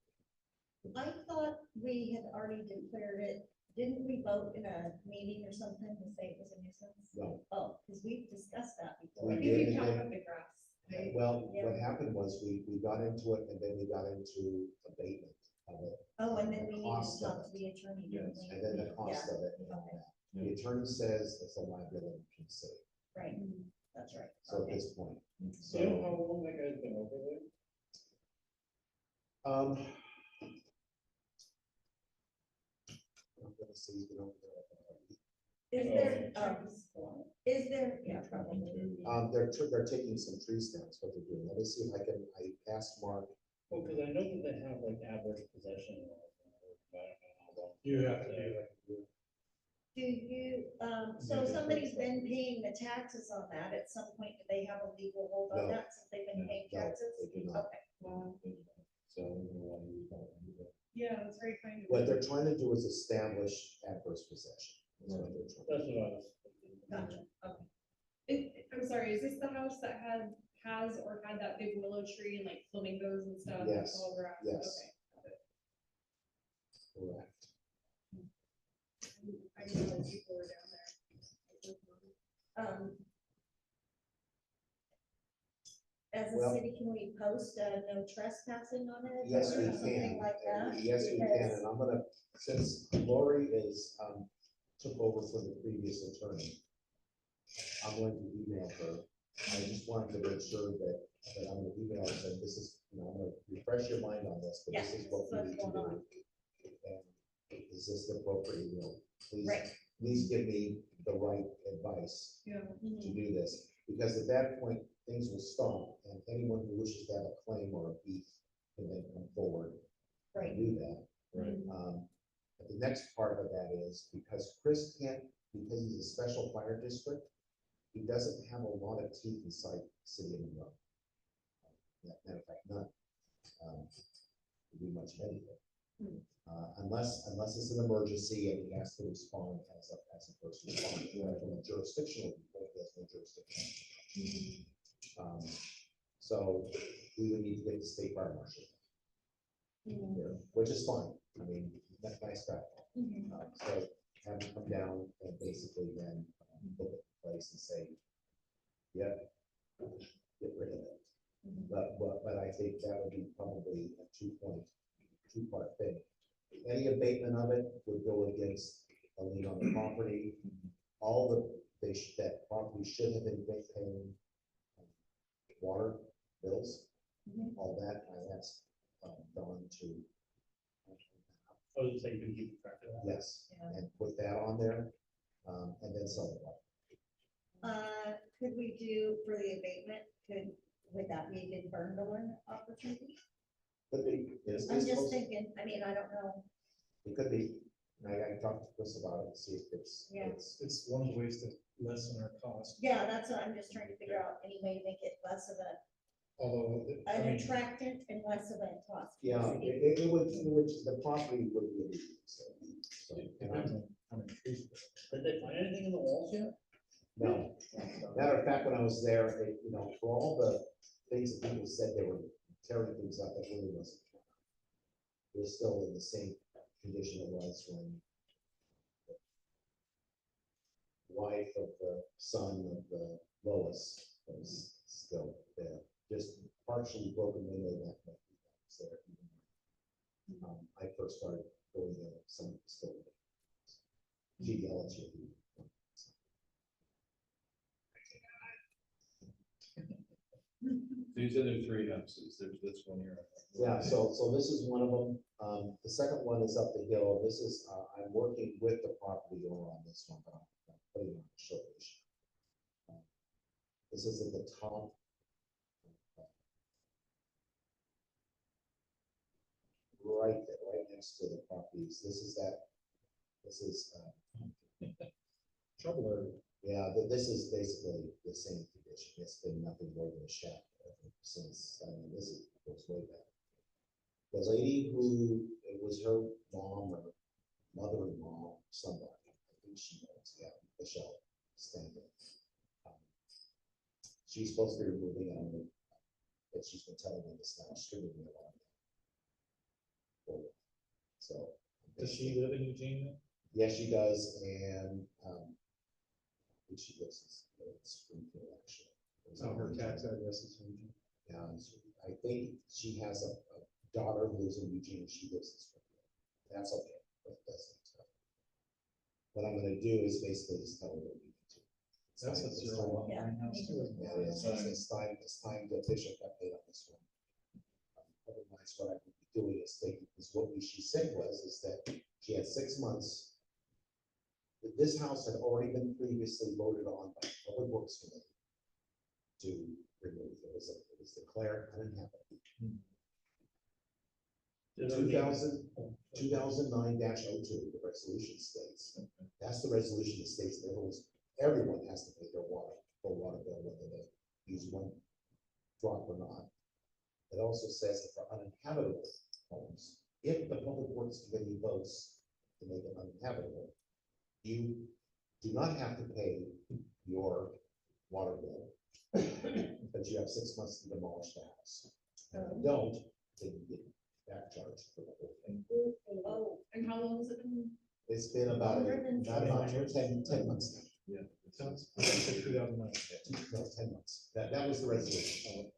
I thought we had already declared it. Didn't we vote in a meeting or something to say it was a nuisance? No. Oh, because we've discussed that before. We I think did, we talked and about the grass. right? Well, Yeah. what happened was we got into it and then we got into abatement of it. Oh, and then we need to Cost of talk to it. the attorney. didn't we? And then the cost of it and all Okay. that. The attorney says it's a liability to the city. Right, that's right. So at Okay. this point, So you know how long that guy's been over there? I'm gonna say he's been over there. Is there, yeah, probably. They're taking some trees down, is what they're doing. Let me see if I asked Mark. Well, because I know that they have like adverse possession laws. You have to do like. Do you, so somebody's been paying the taxes on that, at some point, do they have a legal hold on No. that since they've been paying No, taxes? they do not. Okay, So, I don't know why you don't do that. Yeah, that's very kind of. What they're trying to do is establish adverse possession. That's what they're trying That's to what I was. gotcha, okay. I'm sorry, is this the house that has or had that big willow tree and like flamingos and stuff? Yes, All grass? yes. Okay, got it. do. Correct. I didn't know people were down there. As a Well- city, can we post no trespassing on it? Yes, or we something can. like that? Yes, we can, Because- and I'm gonna, since Lori is, took over for the previous attorney, I'm going to email her. I just wanted to make sure that I'm gonna email her, that this is, I'm gonna refresh your mind on this, but Yeah, this is this what is we what's need to going do. on. And is this the appropriate, please, Right. please give me the right advice Yeah. to Mhm. do this, because at that point, things will stop, and anyone who wishes to have a claim or a beef can then come forward and Right. do that. Right. But the next part of that is, because Chris can't, because he's a special fire district, he doesn't have a lot of teeth inside the city of Monroe. Matter of fact, none. To do much of anything. Unless it's an emergency and he has to respond as a first responder, from a jurisdictional viewpoint, he has no jurisdiction. So we would need to get the state fire marshal Mhm. here, which is fine. I mean, that's nice guy. Mhm. So have him come down and basically then look at the place and say, yeah, get rid of it. Mhm. But I think that would be probably a two-part thing. Any abatement of it would go against a lien on the property. All that property should have been paying water bills, Mhm. all that, I asked Don to. I was just saying, you can keep track of that. Yes, Yeah. and put that on there, and then sell it. Could we do for the abatement, would that be a good burn barn opportunity? Could be. It's- I'm it's just close. thinking, I mean, I don't know, It could be. I talked to Chris about it and see if Yeah. It's one of the ways to lessen our cost, yeah, that's what I'm just trying to figure out, any way to make it less of although, I an mean, attractant and less of a cost. for the Yeah, city. it would, the property would be. illegal, so, it and depends I'm- on how many trees. Did they find anything in the walls yet? No, matter of fact, when I was there, for all the things that people said they were tearing things up, that really wasn't. It was still in the same condition it was when the wife of the son of the Lois was still there, just partially broken window that was there. I first started going there, some still. She yelled at you. So you said there's 3 houses, there's this one here. Yeah, so this is one of them. The second one is up the hill. This is, I'm working with the property owner on this one, but I'm putting it on the short list. This is at the top. Right there, right next to the properties. This is, Trouble area. yeah, this is basically the same condition. It's been nothing more than a shack since, this goes way back. The lady who, it was her mom or mother-in-law, somebody, I think she knows, yeah, Michelle Stanton. She's supposed to be removing it, but she's been telling me this now, she's giving me a lot. So. Does she live in Eugene? Yes, she does, and, I think she lives in Springfield, actually. Oh, her tax address is in Eugene. And I think she has a daughter who lives in Eugene, she lives in Springfield. That's okay, but that's not tough. What I'm gonna do is basically just tell her what we need to. It's That's time- a it's zero time- lot line house too. isn't it? Yeah, it's time to official update on this one. Otherwise, what I would be doing is taking, is what she said is that she had 6 months. That this house had already been previously voted on by the Public Works Committee to remove. It was declared uninhabitable. 2009-02, the resolution states, that That's the resolution that states that everyone has to pay their full water bill, whether they use one drop or not. It also says that for uninhabitable homes, if the Public Works Committee votes to make it uninhabitable, you do not have to pay your water bill, but you have 6 months to demolish the house. And if you don't, then you get back charged for the whole thing. Oh, And how long has it been? It's been about, More than not about 10 months now. Yeah. Sounds like 2009. No, 10 months. That was the resolution.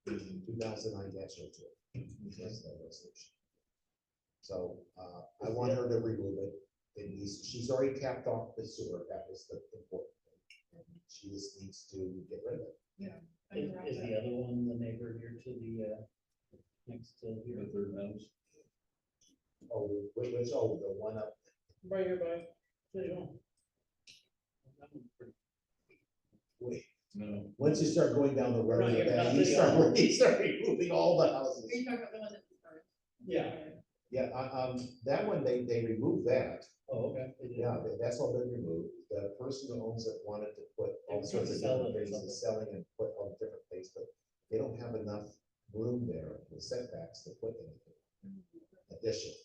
2009 dash 02. That's that resolution. So, I want her to remove it. She's already capped off the sewer. That was the important thing. And she just needs to get rid of it. Is the other one the neighbor here to the, next to The here? third house. Oh, the one up, Right here by, City Hall. That one's pretty- wait, No. once you start going down the road, Right here, then not you the start, other. you start removing all the houses. Are you talking about the one that was burned? Yeah. Yeah, that one, they removed that. Oh, okay. They did. Yeah, that's all been removed. The person who owns it wanted to put all They sorts of sell different it or things, and something. selling and put on different things, but they don't have enough room there with setbacks to put anything additional.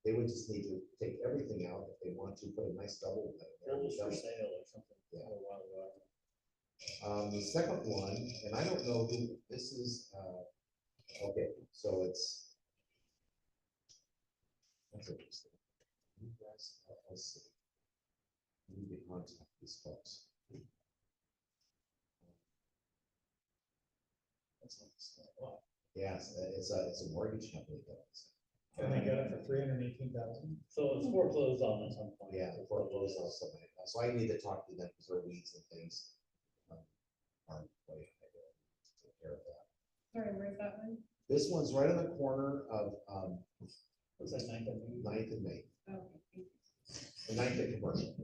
They would just need to take everything out if they want to, put a nice double. It was for sale or something. Yeah. A while ago. The second one, and I don't know who, this is, okay, so it's. That's interesting. Bluegrass LLC. We need to contact these folks. That's not a lot. Yes, it's a mortgage company that is. And they got it for 318,000. So it's foreclosed on at some point. Yeah, foreclosed on somebody. So I need to talk to them because their weeds and things aren't way high there. Take care of that. Sorry, where's that one? This one's right on the corner of Was that 9th of May? 9th and Main, Oh, okay. the 9th and Commercial.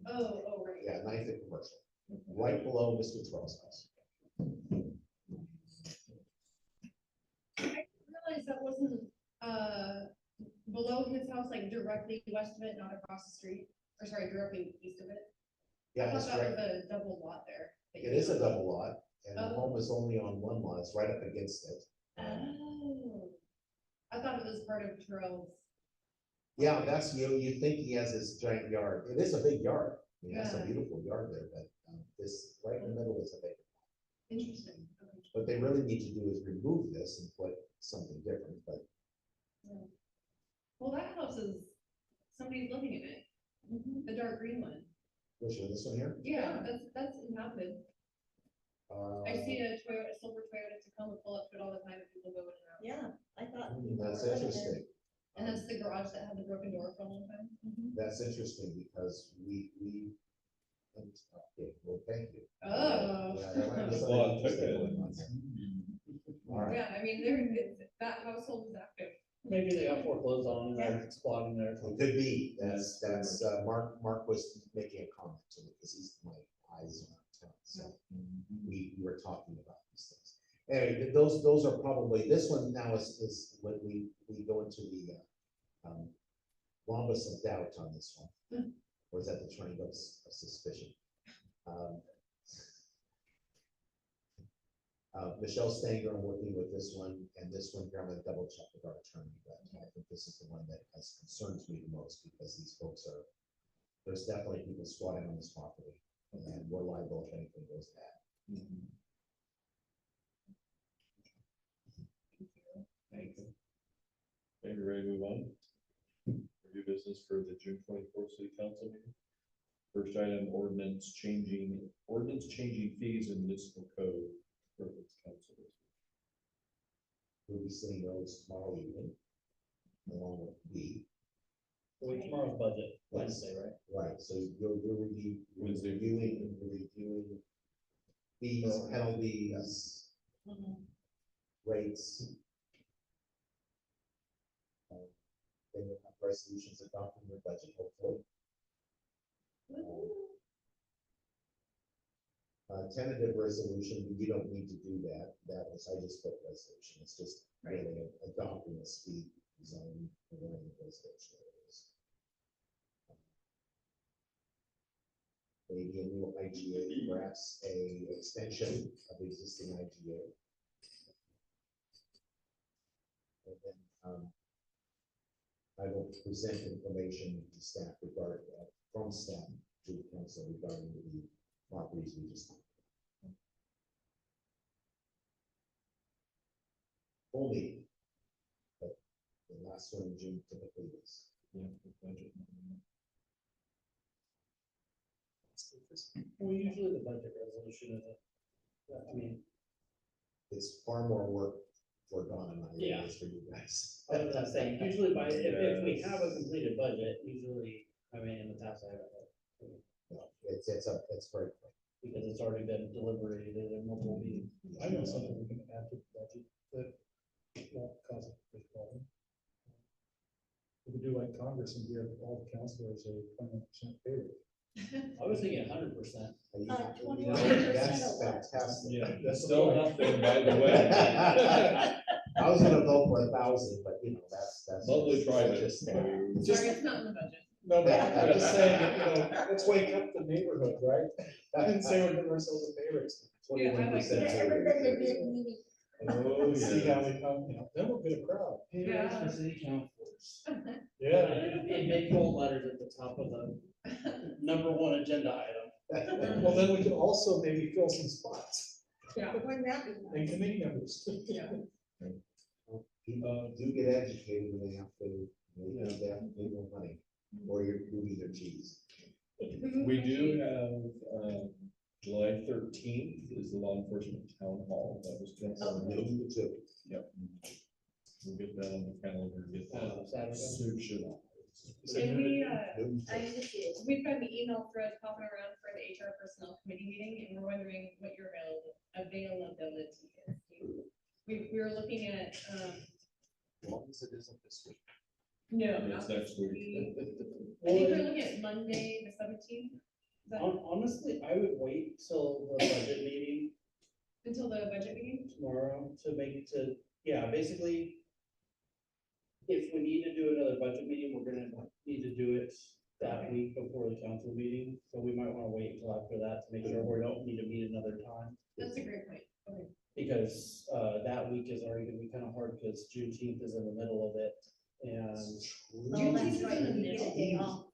Oh, right. Yeah, 9th and Commercial, right below Mr. Terrell's house. I realized that wasn't, below his house, like directly west of it, not across the street, or sorry, directly east of it. I Yeah, thought that's that right. was a double lot there. that It you- is a double lot, and the Oh. home is only on one lot. It's right up against it. Oh. I thought it was part of Terrell's. Yeah, that's, you think he has this giant yard. It is a big yard. I mean, that's a Yeah. beautiful yard there, but this, right in the middle is a big. Interesting, okay. What they really need to do is remove this and put something different, but Yeah. Well, that house is, somebody's living in it, the dark green one. which one, this one here? Yeah, that's inhabited. I see Uh, a Toyota, a silver Toyota Tacoma pull up to it all the time and people go in and out. yeah, I thought. That's people were living there. interesting. And that's the garage that had the broken door for a long time. That's interesting because okay, well, thank you. Oh. Yeah, there might be A something lot interesting took going on it. there. All right. Yeah, I mean, that household is active. Maybe they got foreclosed on and they're squatting there. It could be, that's, Mark was making a comment to me because he's my eyes on town, so we were talking about these things. Anyway, those are probably, this one now is when we go into the, longest of doubt on this one. Or is that the triangle of suspicion? Michelle Stanger, I'm working with this one, and this one here, I'm gonna double check with our attorney, but I think this is the one that has concerns me the most, because these folks are, there's definitely people squatting on this property, and we're liable if anything goes bad. Thank you. Okay, you ready to move on? Review business for the June 24th city council meeting. First item, ordinance changing fees in municipal code for its council. We'll be seeing those tomorrow evening, along with B. Wait, tomorrow's budget, Wednesday, right? Right, so you'll review, Wednesday. reviewing fees, penalties, rates. Then you'll have resolutions adopting your budget, hopefully. Tentative resolution, you don't need to do that. That was, I just put resolution. It's just really adopting the speed zone. Resolution it is. maybe a new IGA, perhaps a extension of existing IGA. And then, I will present information to staff regarding, from staff to the council regarding the properties we just talked about. Only, but the last one in June typically is. Yeah, the budget. Well, usually the budget resolution is, I mean, It's far more work for Dawn and I than Yeah. it is for you guys. I was gonna say, usually if we have a completed budget, usually, I mean, in the past I haven't. No, it's very quick. Because it's already been deliberated in multiple meetings. I know something we can add to the budget that won't cause a big problem. We could do like Congress and give all the councilors a 20% pay raise. I was thinking 100%. And you 21% know, That's alone. fantastic. Yeah, That's still the nothing, by the way. I was gonna vote for 1,000, but you know, that's. Lovely private. Just, Sorry, it's not in the budget. No, but I'm just saying, let's wake up the neighborhood, right? I didn't say we're giving ourselves a pay raise. Yeah, I like 21% that. Yeah, everybody would be at the meeting. Oh, See yeah. how they come, then we'll get a crowd. Yeah. city councilors. Yeah. In big bold letters at the top of the #1 agenda item. Well, then we can also maybe fill some spots Yeah, Wouldn't that be and nice? committee members. yeah. People do get educated when they have to, they have to pay more money, or you're moving their cheese. We do have, July 13th is the law enforcement town hall. That was confirmed. Noon to two. Yep. We'll get that on the calendar, get that. Saturday. Social. And we, Noon to I two. understand. we've got the email thread popping around for the HR personnel committee meeting, and we're wondering what your availability is. We were looking at, As long as it isn't this week. no, It's not next week. I think we're looking at Monday, the 17th. Is that Honestly, I would wait till the budget meeting until the budget meeting? tomorrow yeah, basically, if we need to do another budget meeting, we're gonna need to do it that week before the council meeting, so we might wanna wait until after that to make sure we don't need to meet another time. That's a great point. Okay. Because, that week is already gonna be kind of hard, because Juneteenth is in the middle of it, and Oh, that's right, you get a day off.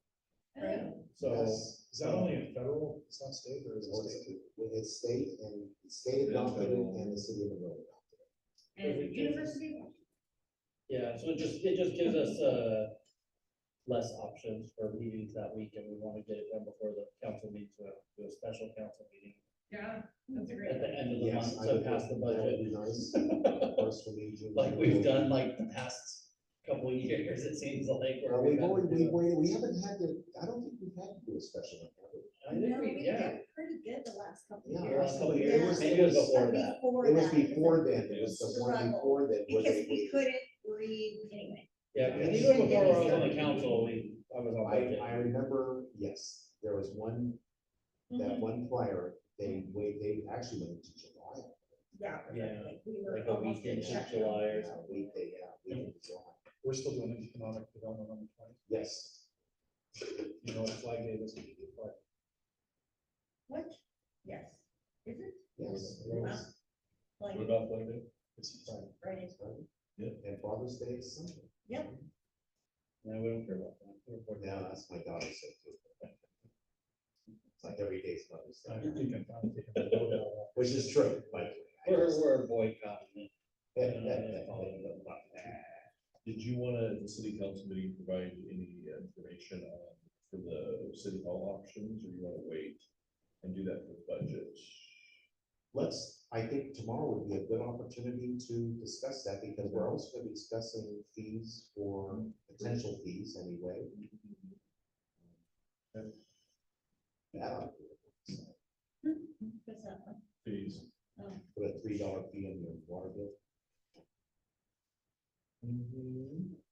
Oh, so. Yes. Is that only in federal, it's not state, or is it Well, state? It's state adopted and the city of Monroe adopted. and University of Yeah, so it just gives us, less options for meetings that week, and we want to get it done before the council meets, so do a special council meeting Yeah, that's a great. at the point. end of the Yes, month I to would pass the think that would budget, be nice. Of course, for me, June. like we've done like the past couple of years, it seems like. where We've had to already, do it. we haven't had to, I don't think we've had to do a special one, have we? I think No, we, we yeah. did pretty good the last couple of Yeah, years. last couple of it years, was- maybe it was before But that. before It was that, before then, it was the one Struggle. before then, where Because we they, couldn't read anyway. Yeah, and even before I was on the council, I was on I budget. remember, yes, there was one, that Mhm. one prior, they actually went into July. Yeah. Yeah, like we were like a almost week in into shutdown. July or Yeah, something. we, they, yeah, we went into July. We're still doing economic development on the 20th. Yes. You know, what Flag Day this week, but What? Yes. Is it? Yes. roads, Like, What about Flag Day? it's Friday. right, And Father's Day is Sunday. yep. No, we don't care about that. We're for Yeah, that. that's my daughter said too. It's like every day's Father's I Day, think I'm finally taking the load out of that. which is true, by the way. We're boycotting it. Did you want to, the city council meeting, provide any information on, for the city hall options, or you want to wait and do that for the budget? I think tomorrow would be a good opportunity to discuss that, because we're also going to be discussing fees for, potential fees anyway. That ought to be it. What's that one? Fees. Put a $3 fee on your water bill.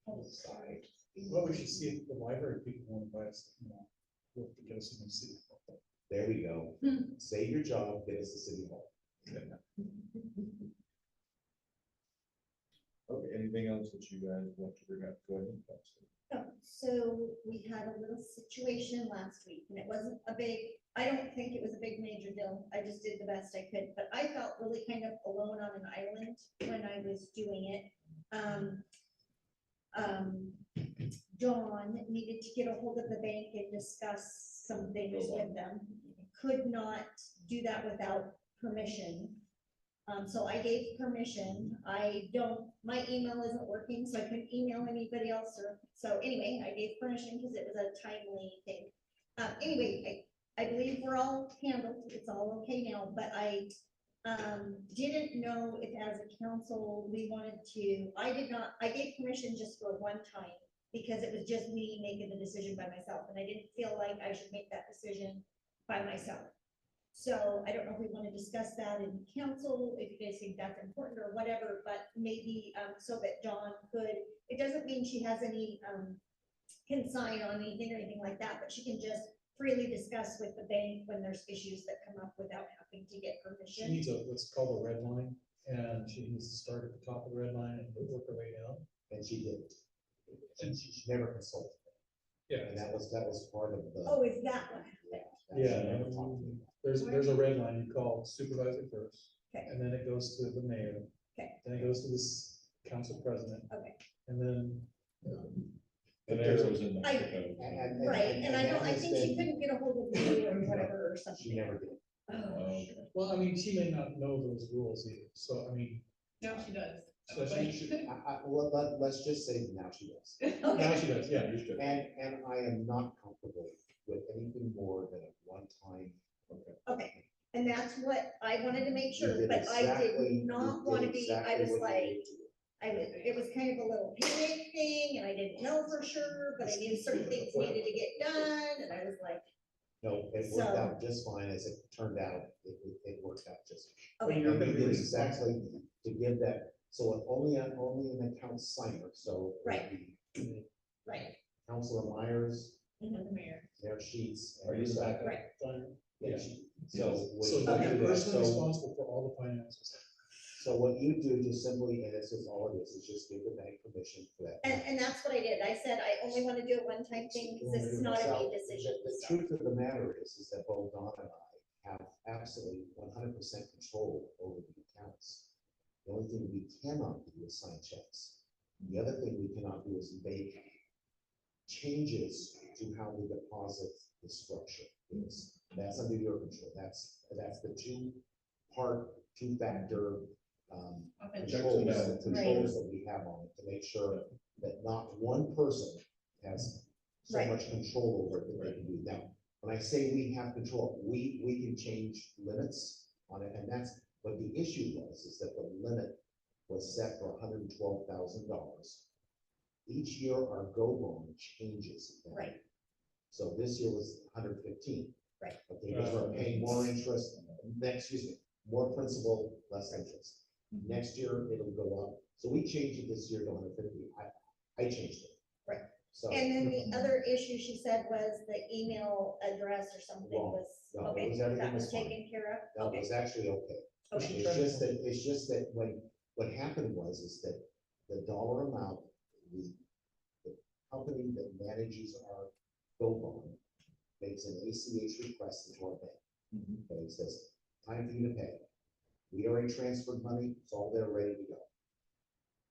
Oh, sorry. Well, we should see if the library people want to buy us, work to get us in the city. There we go. Save your job, get us to City Hall. Okay, anything else that you guys want to bring up? Go ahead. Councilor. so we had a little situation last week, and it wasn't a big, I don't think it was a big major deal. I just did the best I could, but I felt really kind of alone on an island when I was doing it. Dawn needed to get a hold of the bank and discuss some things with them. Could not do that without permission. So I gave permission. My email isn't working, so I couldn't email anybody else so anyway, I gave permission because it was a timely thing. Anyway, I believe we're all handled. It's all okay now, but I didn't know if as a council, we wanted to, I gave permission just for one time because it was just me making the decision by myself, and I didn't feel like I should make that decision by myself. So I don't know if we want to discuss that in council, if you guys think that's important or whatever, but maybe, so that Dawn could, it doesn't mean she has any, can sign on anything or anything like that, but she can just freely discuss with the bank when there's issues that come up without having to get She permission. needs what's called a red line, and she needs to start at the top of the red line and work her way down. And she didn't. She never consulted. Yeah, And that was part of the. Oh, is that what? She Yeah. never talked to me about. there's a red line you call supervisor first. Okay. And then it goes to the mayor. Okay. Then it goes to this council president. Okay. And then. And arrows in the I- code. Right, and I don't, that I has think she been- couldn't get a hold of you or whatever or She something. never did. Oh, Well, I mean, she may not know those rules either, so I mean, Now she does. so she, Well, let's just say now she does. now okay, she does, yeah, you should. And I am not comfortable with anything more than a one-time. okay, and that's what I wanted to make You sure, did but I exactly- did not you want to did be, I exactly was what you like, needed to do. it was kind of a little panic thing, and I didn't know for sure, but I knew certain things needed to get done, and I was like, No, it So- worked out just fine, as it turned out, it worked out just. Well, okay, you're And gonna we be did responsible. exactly to give that, so only an account signer, so. it would Right. be right. Counselor Myers, Mhm. The mayor. their sheets. Are you the backup? Right. Yeah, So what then you you're do- personally so- responsible for all the finances. So what you do just simply, and this is all it is just give the bank permission for that. And that's what I did, I said I only want to do a one-time thing, because this is not a So, me decision, The so. truth of the matter is that both Don and I have absolutely 100% control over the accounts. The only thing we cannot do is sign checks. The other thing we cannot do is make changes to how the deposit is structured. That's under your control. That's the two-factor controls that we have on it to make sure that not one person has so Right. much control over it that they can do. Now, when I say we have control, we can change limits on it, and that's what the issue was, is that the limit was set for $112,000. Each year, our go bond changes. Right. So this year was 115. Right. Okay, because we're paying more interest, more principal, less interest. Next year, it'll go up. So we changed it this year to 150. I changed it. Right. So. And then the other issue she said was the email address or something Wrong. was, No, it okay, was everything that was was fine. taken care of, That okay, was actually okay. okay, It's just that what happened is that the dollar amount, the company that manages our go bond makes an ACH request into our bank. Okay, it says, time for you to pay. We already transferred money, it's all there, ready to go.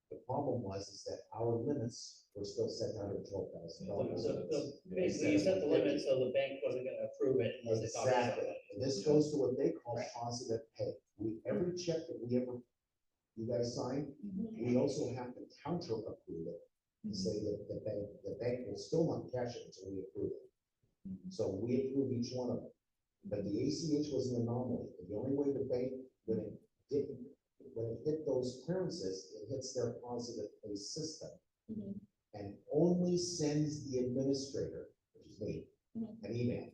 The problem is that our limits were still set down at $12,000. Basically, you set the limit so the bank wasn't gonna approve it unless they thought it was Exactly, something. and this goes to what they call Right. positive pay. Every check that you guys sign, Mhm. we also have to counter approve it. And say that the bank will still not cash it until we approve it. So we approve each one of them. But the ACH was an anomaly. The only way the bank, when it hit those clearances, it hits their positive pay system. Mhm. And only sends the administrator, which is me, Mhm. an email.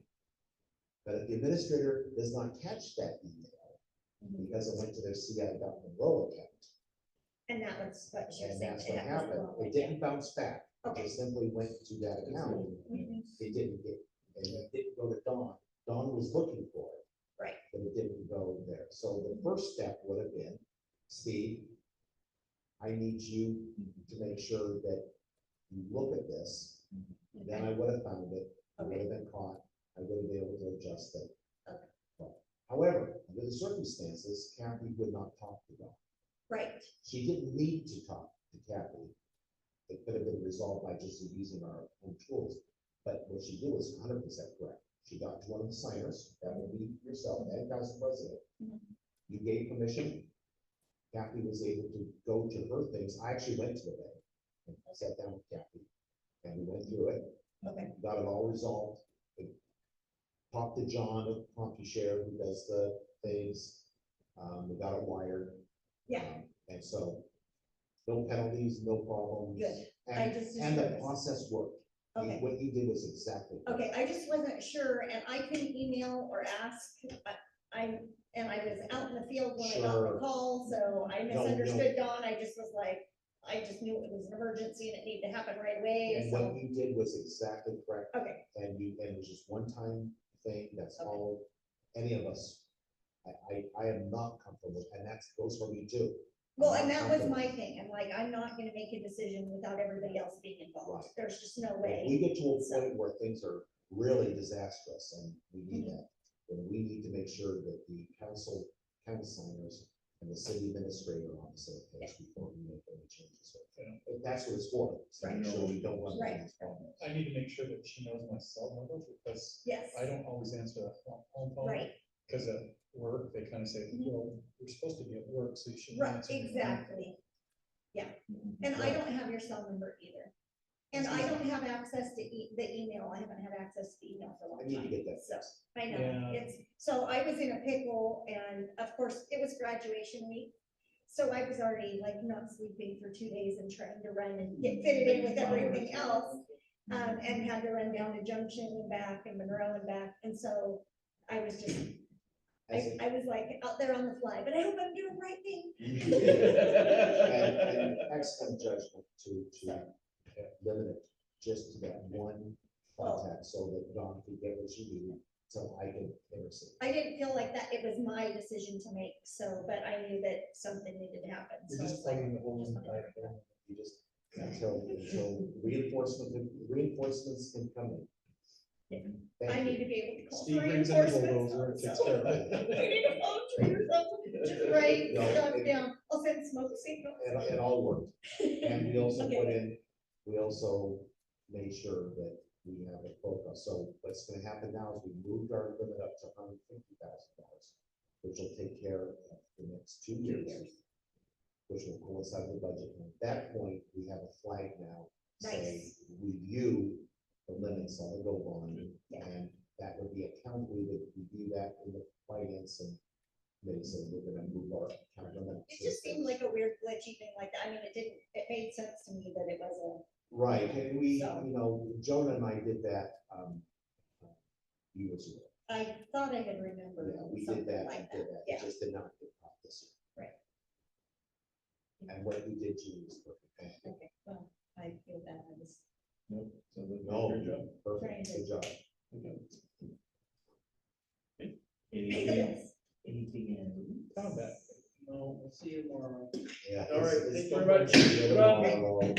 But if the administrator does not catch that email, Mhm. because it went to their CI.Monroe account, And that was what she was and saying. that's what that was the happened, wrong it one, didn't bounce back. It Okay. just simply went to that account. Mhm. It didn't get, and it didn't go to Dawn. Dawn was looking for it. Right. But it didn't go there. So the first step would have been, Steve, I need you to make sure that you look at this then I would have found it, I would have been caught, I would have been able to adjust it. Okay. But, however, under the circumstances, Kathy would not talk to Don. Right, She didn't need to talk to Kathy. It could have been resolved by just using our own tools, but what she did was 100% correct. She got to one of the signers, that would be yourself, and council president. Mhm. You gave permission. Kathy was able to go to her things. I actually went to the bank and I sat down with Kathy and we went through it, okay, got it all resolved. Talked to John of CompuShare, who does the things. We got it wired. yeah, And so, no penalties, no problems. good, I And, just. and the process worked. Okay. What he did was exactly. Okay, I just wasn't sure, and I couldn't email or ask, and I was out in the field when I got the Sure. call, so I No, no. misunderstood Dawn, I just was like, I just knew it was an emergency and it needed to happen right away, And what so, you did was exactly correct. okay, And it was just one time thing, that's Okay. all, any of us. I am not comfortable, and that goes for me too. well, I'm and not that was my comfortable. thing, I'm like, I'm not gonna make a decision without everybody else being involved, Right. there's just no If we way. get to a So- point where things are really disastrous and we need Mhm. that, then we need to make sure that the council signers and the city administrator are on the same page before we make any changes. Yeah. If that's what it's for, to make sure we don't run Right. into these problems. I need to make sure that she knows my cell number because Yes, I don't always answer that home phone. right, Because at work, they kind of say, Mhm. well, you're supposed to be at work, so you should. right, exactly, and I don't have your cell number either. And I don't have access to the email, I haven't had access to email for a long I time. need to get that So, fixed. I know, Yeah. so I was in a pickle, and of course, it was graduation week. So I was already like not sleeping for 2 days and trying to run and get fitted in with everything else. And had to run down to Junction and back and Monroe and back, and so I was just, As a- I was like out there on the fly, but I hope I'm doing the right thing. And excellent judgment to limit it just to that one contact so that Don could get what she needed, so I could intercede. I didn't feel like that, it was my decision to make, so, but I knew that something needed to happen. You're So just it's like, plugging the holes in the just pipe. like- You just, until reinforcements can come in. I Thank need you. to be able to call Steve for brings in the reinforcements. bulldozer, it takes so- care of it. I need a phone tree or something, just write No, stuff it- down, I'll send smoke signals. It all worked. And we also Okay. put in, we also made sure that we have a quota. So what's gonna happen now is we moved our limit up to $150,000, which will take care of the next 2 years, which will coincide with the budget. And at that point, we have a flag now saying, Nice. review the limits on the go bond. Yeah. And that would be account, we would review that in the finance and committee, so we're gonna move our account limit. It just seemed like a weird glitch, even like that, I mean, it made sense to me that it was Right, and we, So- Jonah and I did that, years ago. I thought I had remembered Yeah, we did something that, like we did that, that, yeah. it just did not get caught this year. Right. And what we did too was perfect. Thank you. Okay, well, I feel bad, I was Nope. So that's No, your job. perfect, good job. Okay. pay the Anything, bills. anything else? Found that. No, we'll see you tomorrow. Yeah. All right, it's- thank it's you very something much. to get Good luck. along.